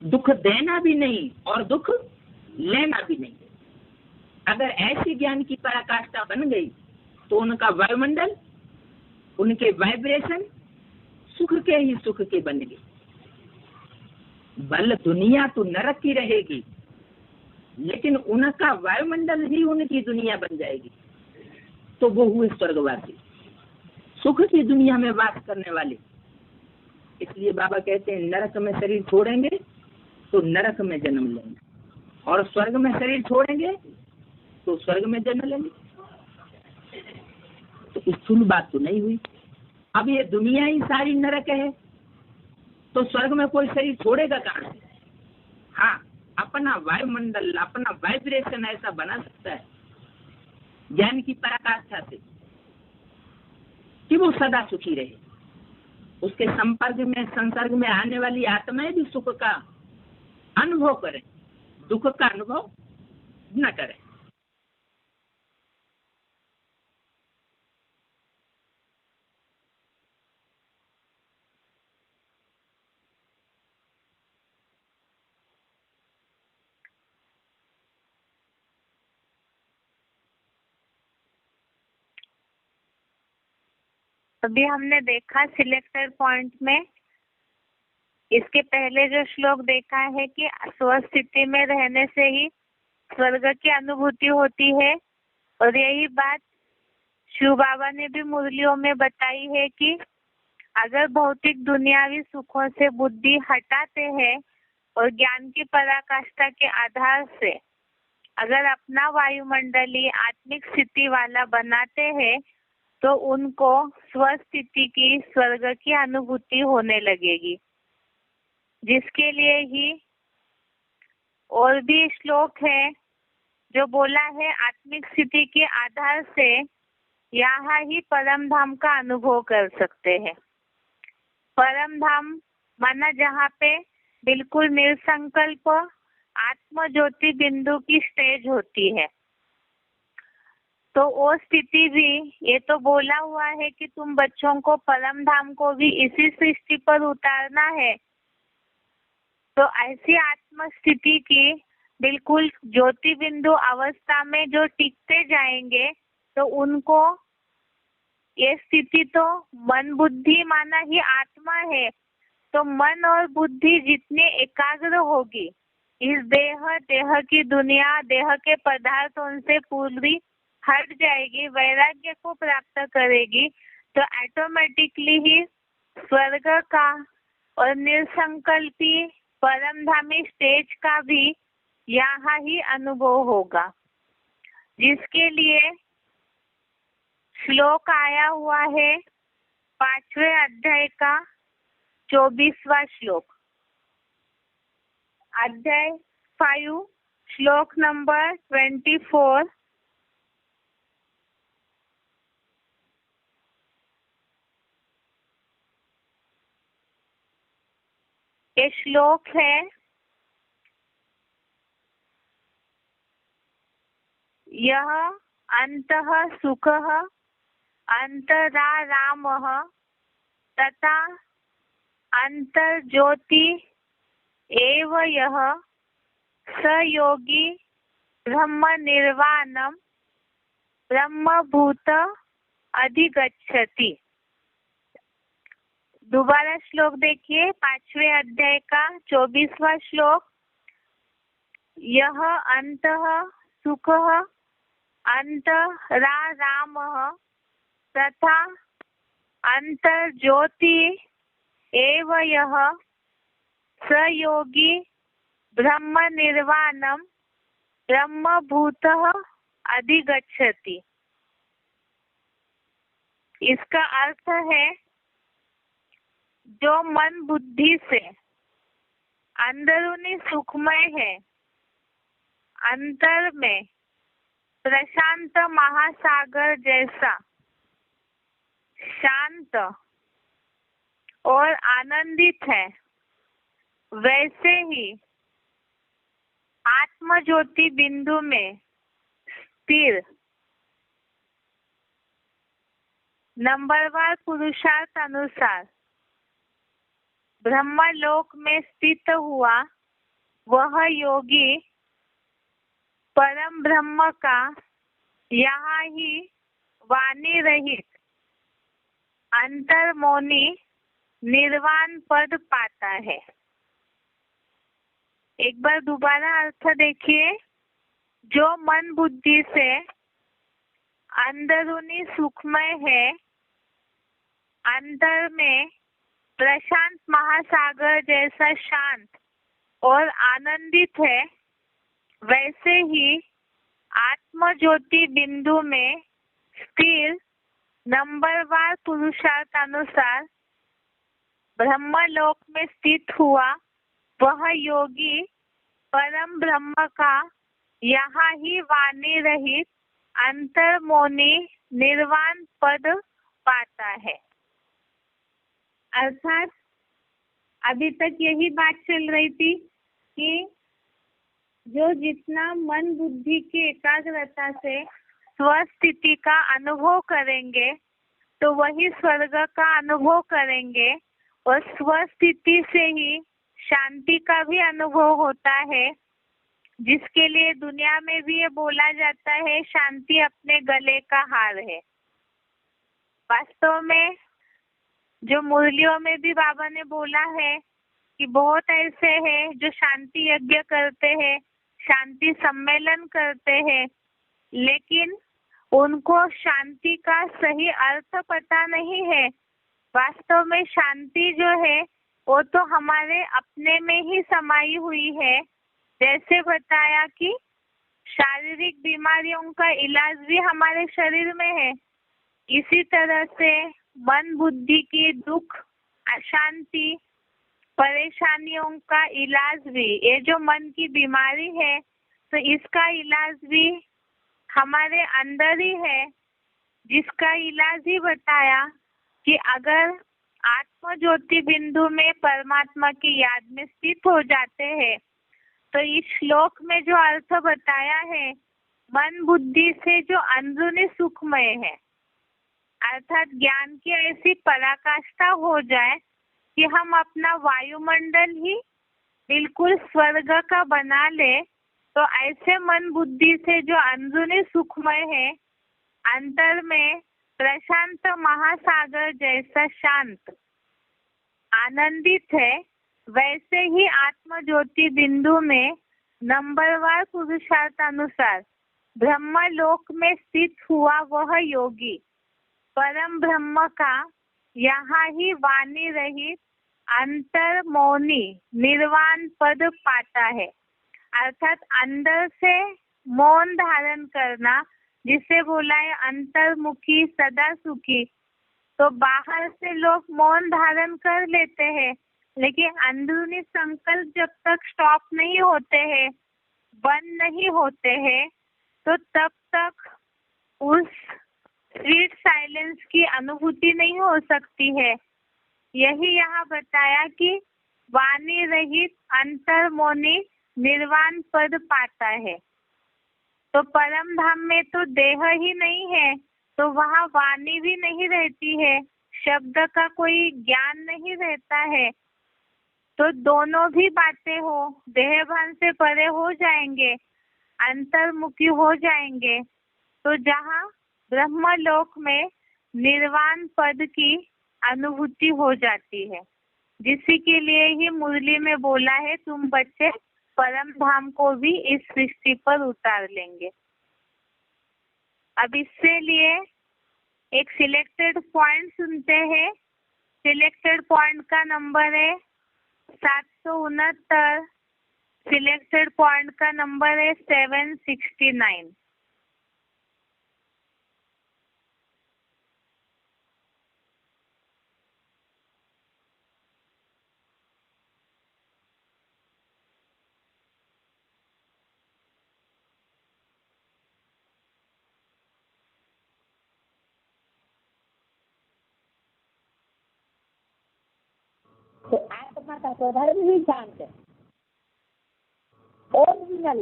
दुख देना भी नहीं और दुख लेना भी नहीं। अगर ऐसी ज्ञान की पराकाष्ठा बन गई तो उनका वायुमंडल, उनके वाइब्रेशन सुख के ही सुख के बन गए। बल दुनिया तो नरक की रहेगी, लेकिन उनका वायुमंडल ही उनकी दुनिया बन जाएगी। तो वो हुए स्वर्गवासी, सुख की दुनिया में वास करने वाले। इसलिए बाबा कहते हैं नरक में शरीर छोड़ेंगे तो नरक में जन्म लेंगे, और स्वर्ग में शरीर छोड़ेंगे तो स्वर्ग में जन्म लेंगे। तो स्थूल बात तो नहीं हुई। अब ये दुनिया ही सारी नरक है, तो स्वर्ग में कोई शरीर छोड़ेगा कहाँ से? हाँ, अपना वायुमंडल, अपना वाइब्रेशन ऐसा बना सकता है ज्ञान की पराकाष्ठा से कि वो सदा सुखी रहे। उसके संपर्क में, संसर्ग में आने वाली आत्माएं भी सुख का अनुभव करें, दुख का अनुभव न करें। अभी हमने देखा सिलेक्टेड पॉइंट में, इसके पहले जो श्लोक देखा है कि स्वस्थिति में रहने से ही स्वर्ग की अनुभूति होती है। और यही बात शिव बाबा ने भी मुरलियों में बताई है कि अगर भौतिक दुनियावी सुखों से बुद्धि हटाते हैं और ज्ञान की पराकाष्ठा के आधार से अगर अपना वायुमंडलीय आत्मिक स्थिति वाला बनाते हैं तो उनको स्वस्थिति की, स्वर्ग की अनुभूति होने लगेगी, जिसके लिए ही और भी श्लोक है जो बोला है आत्मिक स्थिति के आधार से यहाँ ही परम धाम का अनुभव कर सकते हैं। परम धाम माना जहाँ पे बिल्कुल निसंकल्प आत्म ज्योति बिंदु की स्टेज होती है। तो वो स्थिति भी, ये तो बोला हुआ है कि तुम बच्चों को परम धाम को भी इसी सृष्टि पर उतारना है। तो ऐसी आत्म स्थिति की बिल्कुल ज्योति बिंदु अवस्था में जो टिकते जाएंगे तो उनको ये स्थिति, तो मन बुद्धि माना ही आत्मा है, तो मन और बुद्धि जितने एकाग्र होगी इस देह की दुनिया, देह के पदार्थों से पूरी हट जाएगी, वैराग्य को प्राप्त करेगी, तो ऑटोमेटिकली ही स्वर्ग का और निसंकल्पी परमधामी स्टेज का भी यहाँ ही अनुभव होगा, जिसके लिए श्लोक आया हुआ है 5वें अध्याय का 24वां श्लोक। अध्याय 5 श्लोक नंबर 24। ये श्लोक है, यह अंतः सुखः अंतरारामः तथा अंतर्ज्योति एव यः स योगी ब्रह्म निर्वाणम ब्रह्मभूत अधिगच्छति। दोबारा श्लोक देखिए, 5वें अध्याय का 24वां श्लोक। यह अंतः सुखः अंतरारामः तथा अंतर्ज्योति एव यः स योगी ब्रह्म निर्वाणम ब्रह्मभूतः अधिगच्छति। इसका अर्थ है जो मन बुद्धि से अंदरूनी सुखमय है, अंतर में प्रशांत महासागर जैसा शांत और आनंदित है, वैसे ही आत्म ज्योति बिंदु में स्थिर नंबरवार पुरुषार्थ अनुसार ब्रह्मलोक में स्थित हुआ वह योगी परम ब्रह्म का यहाँ ही वाणी रहित अंतर्मोनी निर्वाण पद पाता है। एक बार दोबारा अर्थ देखिए, जो मन बुद्धि से अंदरूनी सुखमय है, अंतर में प्रशांत महासागर जैसा शांत और आनंदित है, वैसे ही आत्म ज्योति बिंदु में स्थिर नंबरवार पुरुषार्थानुसार ब्रह्मलोक में स्थित हुआ वह योगी परम ब्रह्म का यहाँ ही वाणी रहित अंतर्मोनी निर्वाण पद पाता है। अर्थात अभी तक यही बात चल रही थी कि जो जितना मन बुद्धि की एकाग्रता से स्वस्थिति का अनुभव करेंगे तो वही स्वर्ग का अनुभव करेंगे, और स्वस्थिति से ही शांति का भी अनुभव होता है, जिसके लिए दुनिया में भी ये बोला जाता है शांति अपने गले का हार है। वास्तव में जो मुरलियों में भी बाबा ने बोला है कि बहुत ऐसे हैं जो शांति यज्ञ करते हैं, शांति सम्मेलन करते हैं, लेकिन उनको शांति का सही अर्थ पता नहीं है। वास्तव में शांति जो है वो तो हमारे अपने में ही समाई हुई है। जैसे बताया कि शारीरिक बीमारियों का इलाज भी हमारे शरीर में है, इसी तरह से मन बुद्धि की दुख, अशांति, परेशानियों का इलाज भी, ये जो मन की बीमारी है तो इसका इलाज भी हमारे अंदर ही है, जिसका इलाज ही बताया कि अगर आत्म ज्योति बिंदु में परमात्मा की याद में स्थित हो जाते हैं तो इस श्लोक में जो अर्थ बताया है, मन बुद्धि से जो अंदरूनी सुखमय है, अर्थात ज्ञान की ऐसी पराकाष्ठा हो जाए कि हम अपना वायुमंडल ही बिल्कुल स्वर्ग का बना ले, तो ऐसे मन बुद्धि से जो अंदरूनी सुखमय है, अंतर में प्रशांत महासागर जैसा शांत आनंदित है, वैसे ही आत्म ज्योति बिंदु में नंबरवार पुरुषार्थानुसार ब्रह्मलोक में स्थित हुआ वह योगी परम ब्रह्म का यहाँ ही वाणी रहित अंतर मौनी निर्वाण पद पाता है। अर्थात अंदर से मौन धारण करना, जिसे बोला है अंतर्मुखी सदा सुखी। तो बाहर से लोग मौन धारण कर लेते हैं, लेकिन अंदरूनी संकल्प जब तक स्टॉप नहीं होते हैं, बंद नहीं होते हैं, तो तब तक उस स्वीट साइलेंस की अनुभूति नहीं हो सकती है। यही यहाँ बताया कि वाणी रहित अंतर्मौनी निर्वाण पद पाता है। तो परम धाम में तो देह ही नहीं है, तो वहाँ वाणी भी नहीं रहती है, शब्द का कोई ज्ञान नहीं रहता है। तो दोनों भी बातें हो, देह भान से परे हो जाएंगे, अंतर्मुखी हो जाएंगे। तो जहाँ ब्रह्मलोक में निर्वाण पद की अनुभूति हो जाती है, जिसी के लिए ही मुरली में बोला है, तुम बच्चे परम धाम को भी इस सृष्टि पर उतार लेंगे। अब इससे लिए एक सिलेक्टेड पॉइंट सुनते हैं। सिलेक्टेड पॉइंट का नंबर है 769। सिलेक्टेड पॉइंट का नंबर है 769। तो आत्मा का स्वधर्म भी शांत है, ओरिजिनल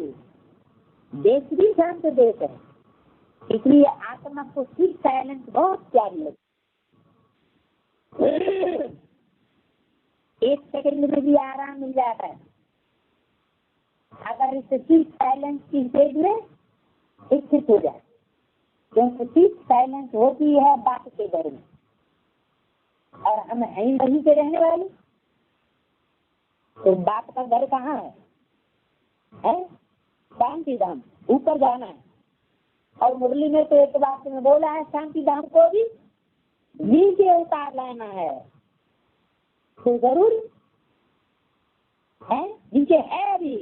देश भी शांत देश है, इसलिए आत्मा को सिर्फ साइलेंस बहुत प्यारी है। एक सेकंड में भी आराम मिल जाता है अगर इसे सिर्फ साइलेंस की स्टेज में स्थित हो जाए, क्योंकि सिर्फ साइलेंस होती है बाप के घर में, और हम है ही वहीं के रहने वाले। तो बाप का घर कहाँ है? शांति धाम, ऊपर जाना है। और मुरली में तो एक बात में बोला है, शांति धाम को भी नीचे उतार लाना है। तो जरूर है, नीचे है अभी।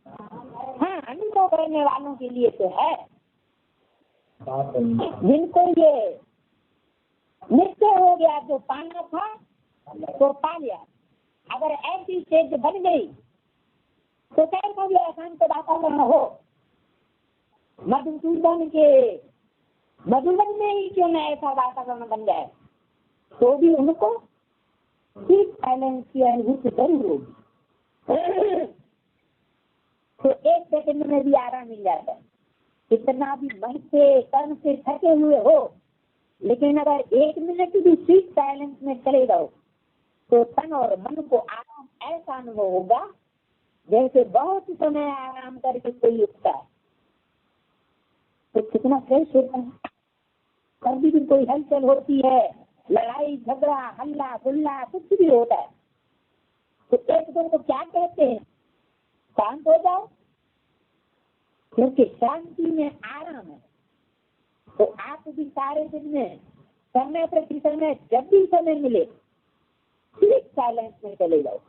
हाँ, अनुभव करने वालों के लिए तो है, जिनको ये निश्चय हो गया, जो पाना था तो पा लिया। अगर ऐसी स्टेज बन गई तो कैसा भी आसान तो वातावरण हो, मधुसूदन के मधुबन में ही क्यों न ऐसा वातावरण बन जाए, तो भी उनको सिर्फ साइलेंस की अनुभूति जरूर होगी। तो एक सेकंड में भी आराम मिल जाता है। कितना भी मन से कर्म से थके हुए हो, लेकिन अगर एक मिनट भी सिर्फ साइलेंस में चले जाओ तो तन और मन को आराम ऐसा अनुभव होगा जैसे बहुत समय आराम करके कोई उठता है। तो कितना फ्रेश होता है। कभी भी कोई हलचल होती है, लड़ाई झगड़ा हल्ला गुल्ला कुछ भी होता है, तो एक दो को क्या कहते हैं? शांत हो जाओ, क्योंकि शांति में आराम है। तो आप भी सारे दिन में समय प्रति समय जब भी समय मिले सिर्फ साइलेंस में चले जाओ।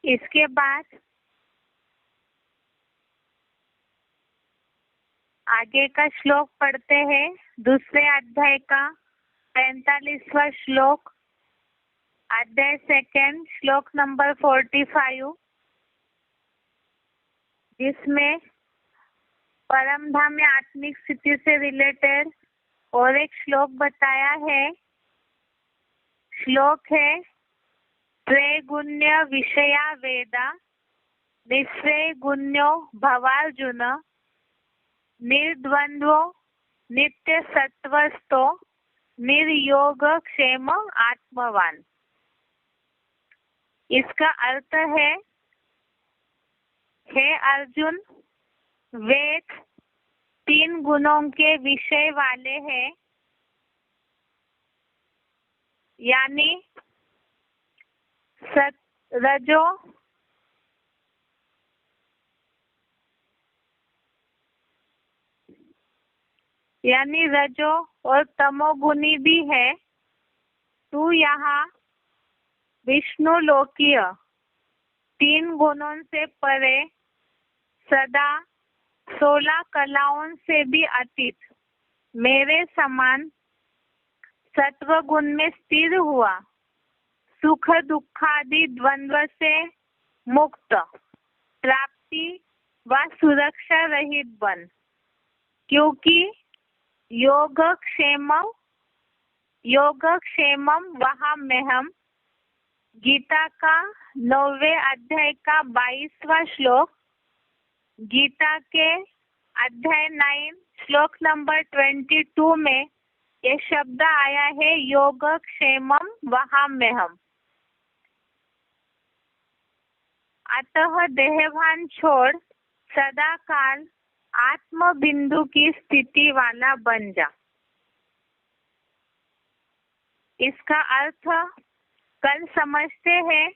इसके बाद आगे का श्लोक पढ़ते हैं। दूसरे अध्याय का 45वां श्लोक, अध्याय सेकंड, श्लोक नंबर 45, जिसमें परम धाम में आत्मिक स्थिति से रिलेटेड और एक श्लोक बताया है। श्लोक है त्रैगुण्य विषया वेदा निश्चय गुण्यो भवार्जुन निर्द्वंद्वो नित्य सत्वस्थो निर्योग क्षेम आत्मवान। इसका अर्थ है, हे अर्जुन, वेद 3 गुणों के विषय वाले हैं, यानी रजो, और तमोगुणी भी है। तू यहाँ विष्णु लोकीय 3 गुणों से परे, सदा 16 कलाओं से भी अतीत मेरे समान सत्व गुण में स्थिर हुआ, सुख दुखादि द्वंद्व से मुक्त, प्राप्ति व सुरक्षा रहित बन, क्योंकि योगक्षेमम वहाम्यहम्। गीता का 9वें अध्याय का 22वां श्लोक, गीता के अध्याय 9 श्लोक नंबर 22 में ये शब्द आया है, योगक्षेमम वहाम्यहम्। अतः देहभान छोड़ सदा काल आत्म बिंदु की स्थिति वाला बन जा। इसका अर्थ कल समझते हैं।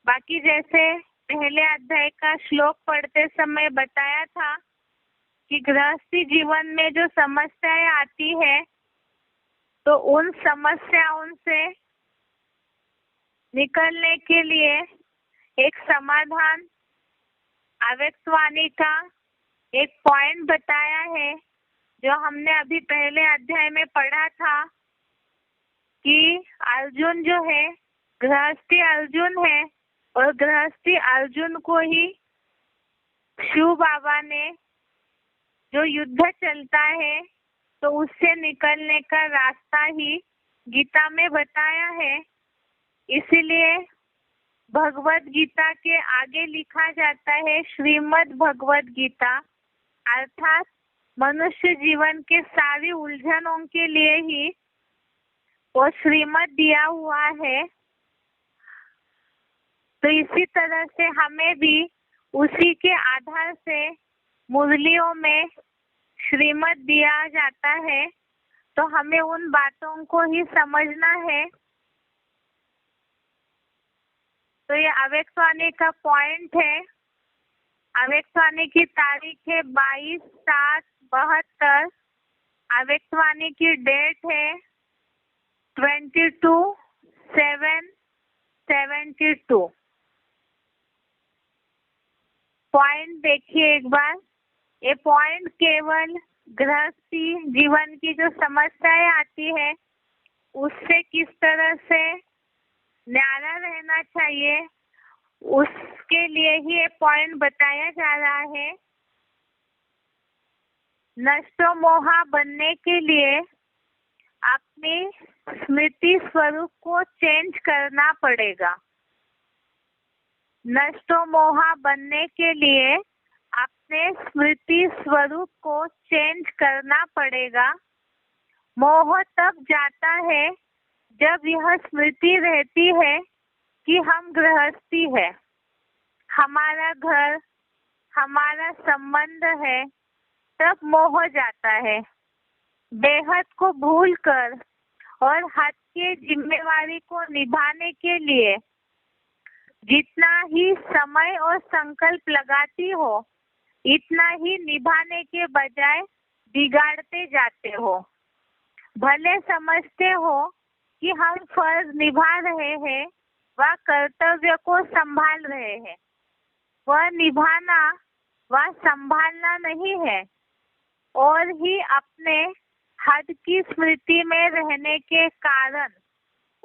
बाकी जैसे पहले अध्याय का श्लोक पढ़ते समय बताया था कि गृहस्थी जीवन में जो समस्याएं आती है, तो उन समस्याओं से निकलने के लिए एक समाधान अव्यक्तवाणी का एक पॉइंट बताया है, जो हमने अभी पहले अध्याय में पढ़ा था कि अर्जुन जो है गृहस्थी अर्जुन है, और गृहस्थी अर्जुन को ही शिव बाबा ने जो युद्ध चलता है, तो उससे निकलने का रास्ता ही गीता में बताया है। इसीलिए भगवत गीता के आगे लिखा जाता है श्रीमद् भगवत गीता, अर्थात मनुष्य जीवन के सारी उलझनों के लिए ही वो श्रीमद् दिया हुआ है। तो इसी तरह से हमें भी उसी के आधार से मुरलियों में श्रीमद् दिया जाता है, तो हमें उन बातों को ही समझना है। तो ये अव्यक्तवाणी का पॉइंट है। अव्यक्तवाणी की तारीख है 22/7/72। अव्यक्तवाणी की डेट है 22/7/72। पॉइंट देखिए एक बार। ये पॉइंट केवल गृहस्थी जीवन की जो समस्याएं आती है, उससे किस तरह से न्यारा रहना चाहिए, उसके लिए ही ये पॉइंट बताया जा रहा है। नष्टो मोहा बनने के लिए अपनी स्मृति स्वरूप को चेंज करना पड़ेगा। नष्टो मोहा बनने के लिए अपने स्मृति स्वरूप को चेंज करना पड़ेगा। मोह तब जाता है जब यह स्मृति रहती है कि हम गृहस्थी है, हमारा घर, हमारा संबंध है, तब मोह जाता है। बेहद को भूलकर और हद के जिम्मेवारी को निभाने के लिए जितना ही समय और संकल्प लगाती हो, इतना ही निभाने के बजाय बिगाड़ते जाते हो। भले समझते हो कि हम फर्ज निभा रहे हैं व कर्तव्य को संभाल रहे हैं। वह निभाना व संभालना नहीं है, और ही अपने हद की स्मृति में रहने के कारण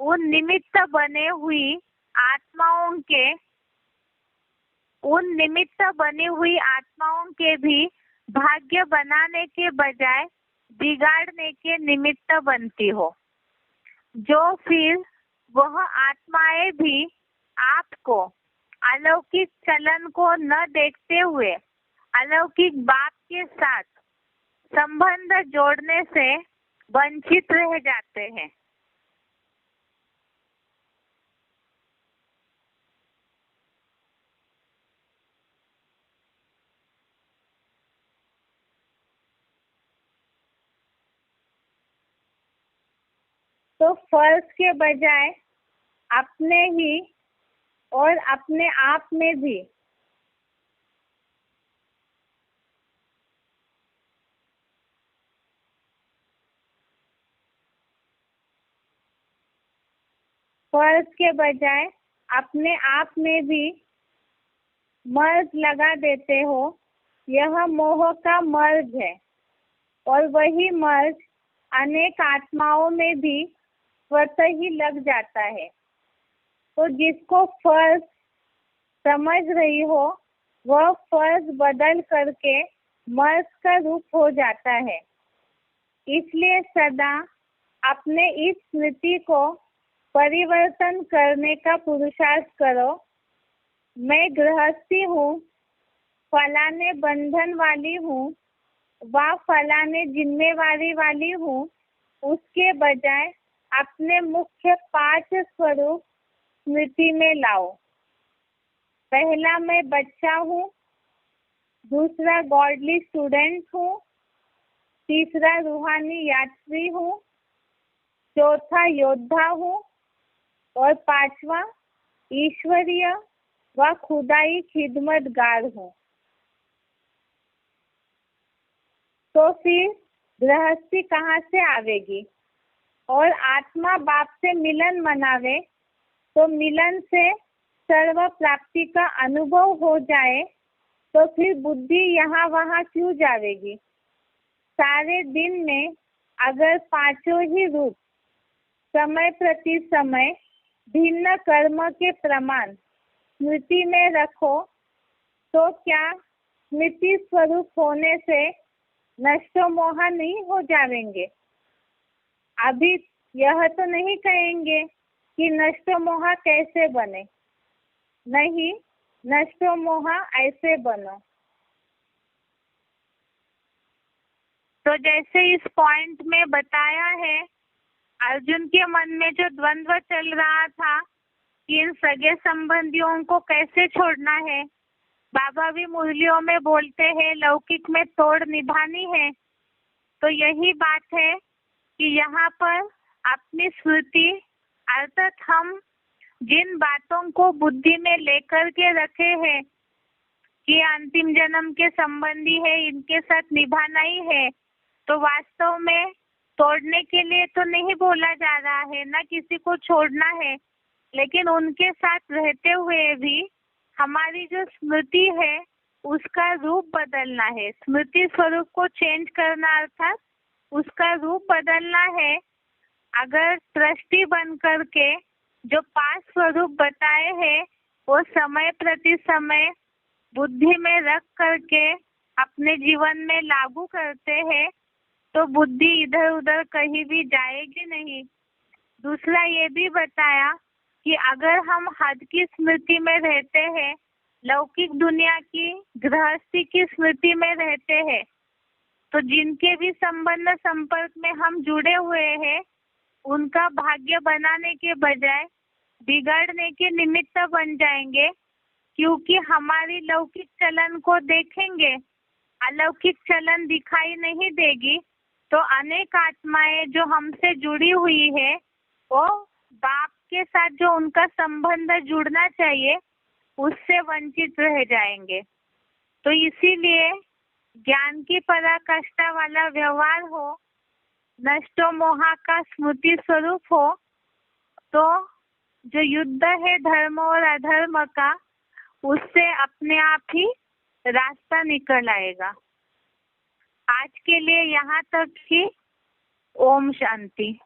उन निमित्त बनी हुई आत्माओं के भी भाग्य बनाने के बजाय बिगाड़ने के निमित्त बनती हो, जो फिर वह आत्माएं भी आपको अलौकिक चलन को न देखते हुए अलौकिक बाप के साथ संबंध जोड़ने से वंचित रह जाते हैं। तो फर्ज के बजाय अपने ही और अपने आप में भी मर्ज लगा देते हो। यह मोह का मर्ज है, और वही मर्ज अनेक आत्माओं में भी स्वतः ही लग जाता है। तो जिसको फर्ज समझ रही हो, वह फर्ज बदल करके मर्ज का रूप हो जाता है। इसलिए सदा अपने इस स्मृति को परिवर्तन करने का पुरुषार्थ करो। मैं गृहस्थी हूँ, फलाने बंधन वाली हूँ व फलाने जिम्मेवारी वाली हूँ, उसके बजाय अपने मुख्य 5 स्वरूप स्मृति में लाओ। पहला, मैं बच्चा हूँ। दूसरा, गॉडली स्टूडेंट हूँ। तीसरा, रूहानी यात्री हूँ। चौथा, योद्धा हूँ। और 5वां, ईश्वरीय व खुदाई खिदमतगार हूँ। तो फिर गृहस्थी कहाँ से आवेगी? और आत्मा बाप से मिलन मनावे, तो मिलन से सर्व प्राप्ति का अनुभव हो जाए, तो फिर बुद्धि यहाँ वहाँ क्यों जावेगी? सारे दिन में अगर 5 ही रूप समय प्रति समय भिन्न कर्म के प्रमाण स्मृति में रखो, तो क्या स्मृति स्वरूप होने से नष्ट मोह नहीं हो जाएंगे? अभी यह तो नहीं कहेंगे कि नष्ट मोह कैसे बने। नहीं, नष्ट मोह ऐसे बनो। तो जैसे इस पॉइंट में बताया है, अर्जुन के मन में जो द्वंद्व चल रहा था कि इन सगे संबंधियों को कैसे छोड़ना है, बाबा भी मुरलियों में बोलते हैं लौकिक में तोड़ निभानी है। तो यही बात है कि यहाँ पर अपनी स्मृति अर्थात हम जिन बातों को बुद्धि में लेकर के रखे हैं कि अंतिम जन्म के संबंधी है, इनके साथ निभाना ही है, तो वास्तव में तोड़ने के लिए तो नहीं बोला जा रहा है, ना किसी को छोड़ना है, लेकिन उनके साथ रहते हुए भी हमारी जो स्मृति है उसका रूप बदलना है। स्मृति स्वरूप को चेंज करना अर्थात उसका रूप बदलना है। अगर दृष्टि बन करके जो 5 स्वरूप बताए हैं वो समय प्रति समय बुद्धि में रख करके अपने जीवन में लागू करते हैं, तो बुद्धि इधर उधर कहीं भी जाएगी नहीं। दूसरा ये भी बताया कि अगर हम हद की स्मृति में रहते हैं, लौकिक दुनिया की गृहस्थी की स्मृति में रहते हैं, तो जिनके भी संबंध संपर्क में हम जुड़े हुए हैं, उनका भाग्य बनाने के बजाय बिगाड़ने के निमित्त बन जाएंगे। क्योंकि हमारी लौकिक चलन को देखेंगे, अलौकिक चलन दिखाई नहीं देगी, तो अनेक आत्माएं जो हमसे जुड़ी हुई है, वो बाप के साथ जो उनका संबंध जुड़ना चाहिए उससे वंचित रह जाएंगे। तो इसीलिए ज्ञान की पराकाष्ठा वाला व्यवहार हो, नष्टो मोहा का स्मृति स्वरूप हो, तो जो युद्ध है धर्म और अधर्म का, उससे अपने आप ही रास्ता निकल आएगा। आज के लिए यहाँ तक ही। ओम शांति।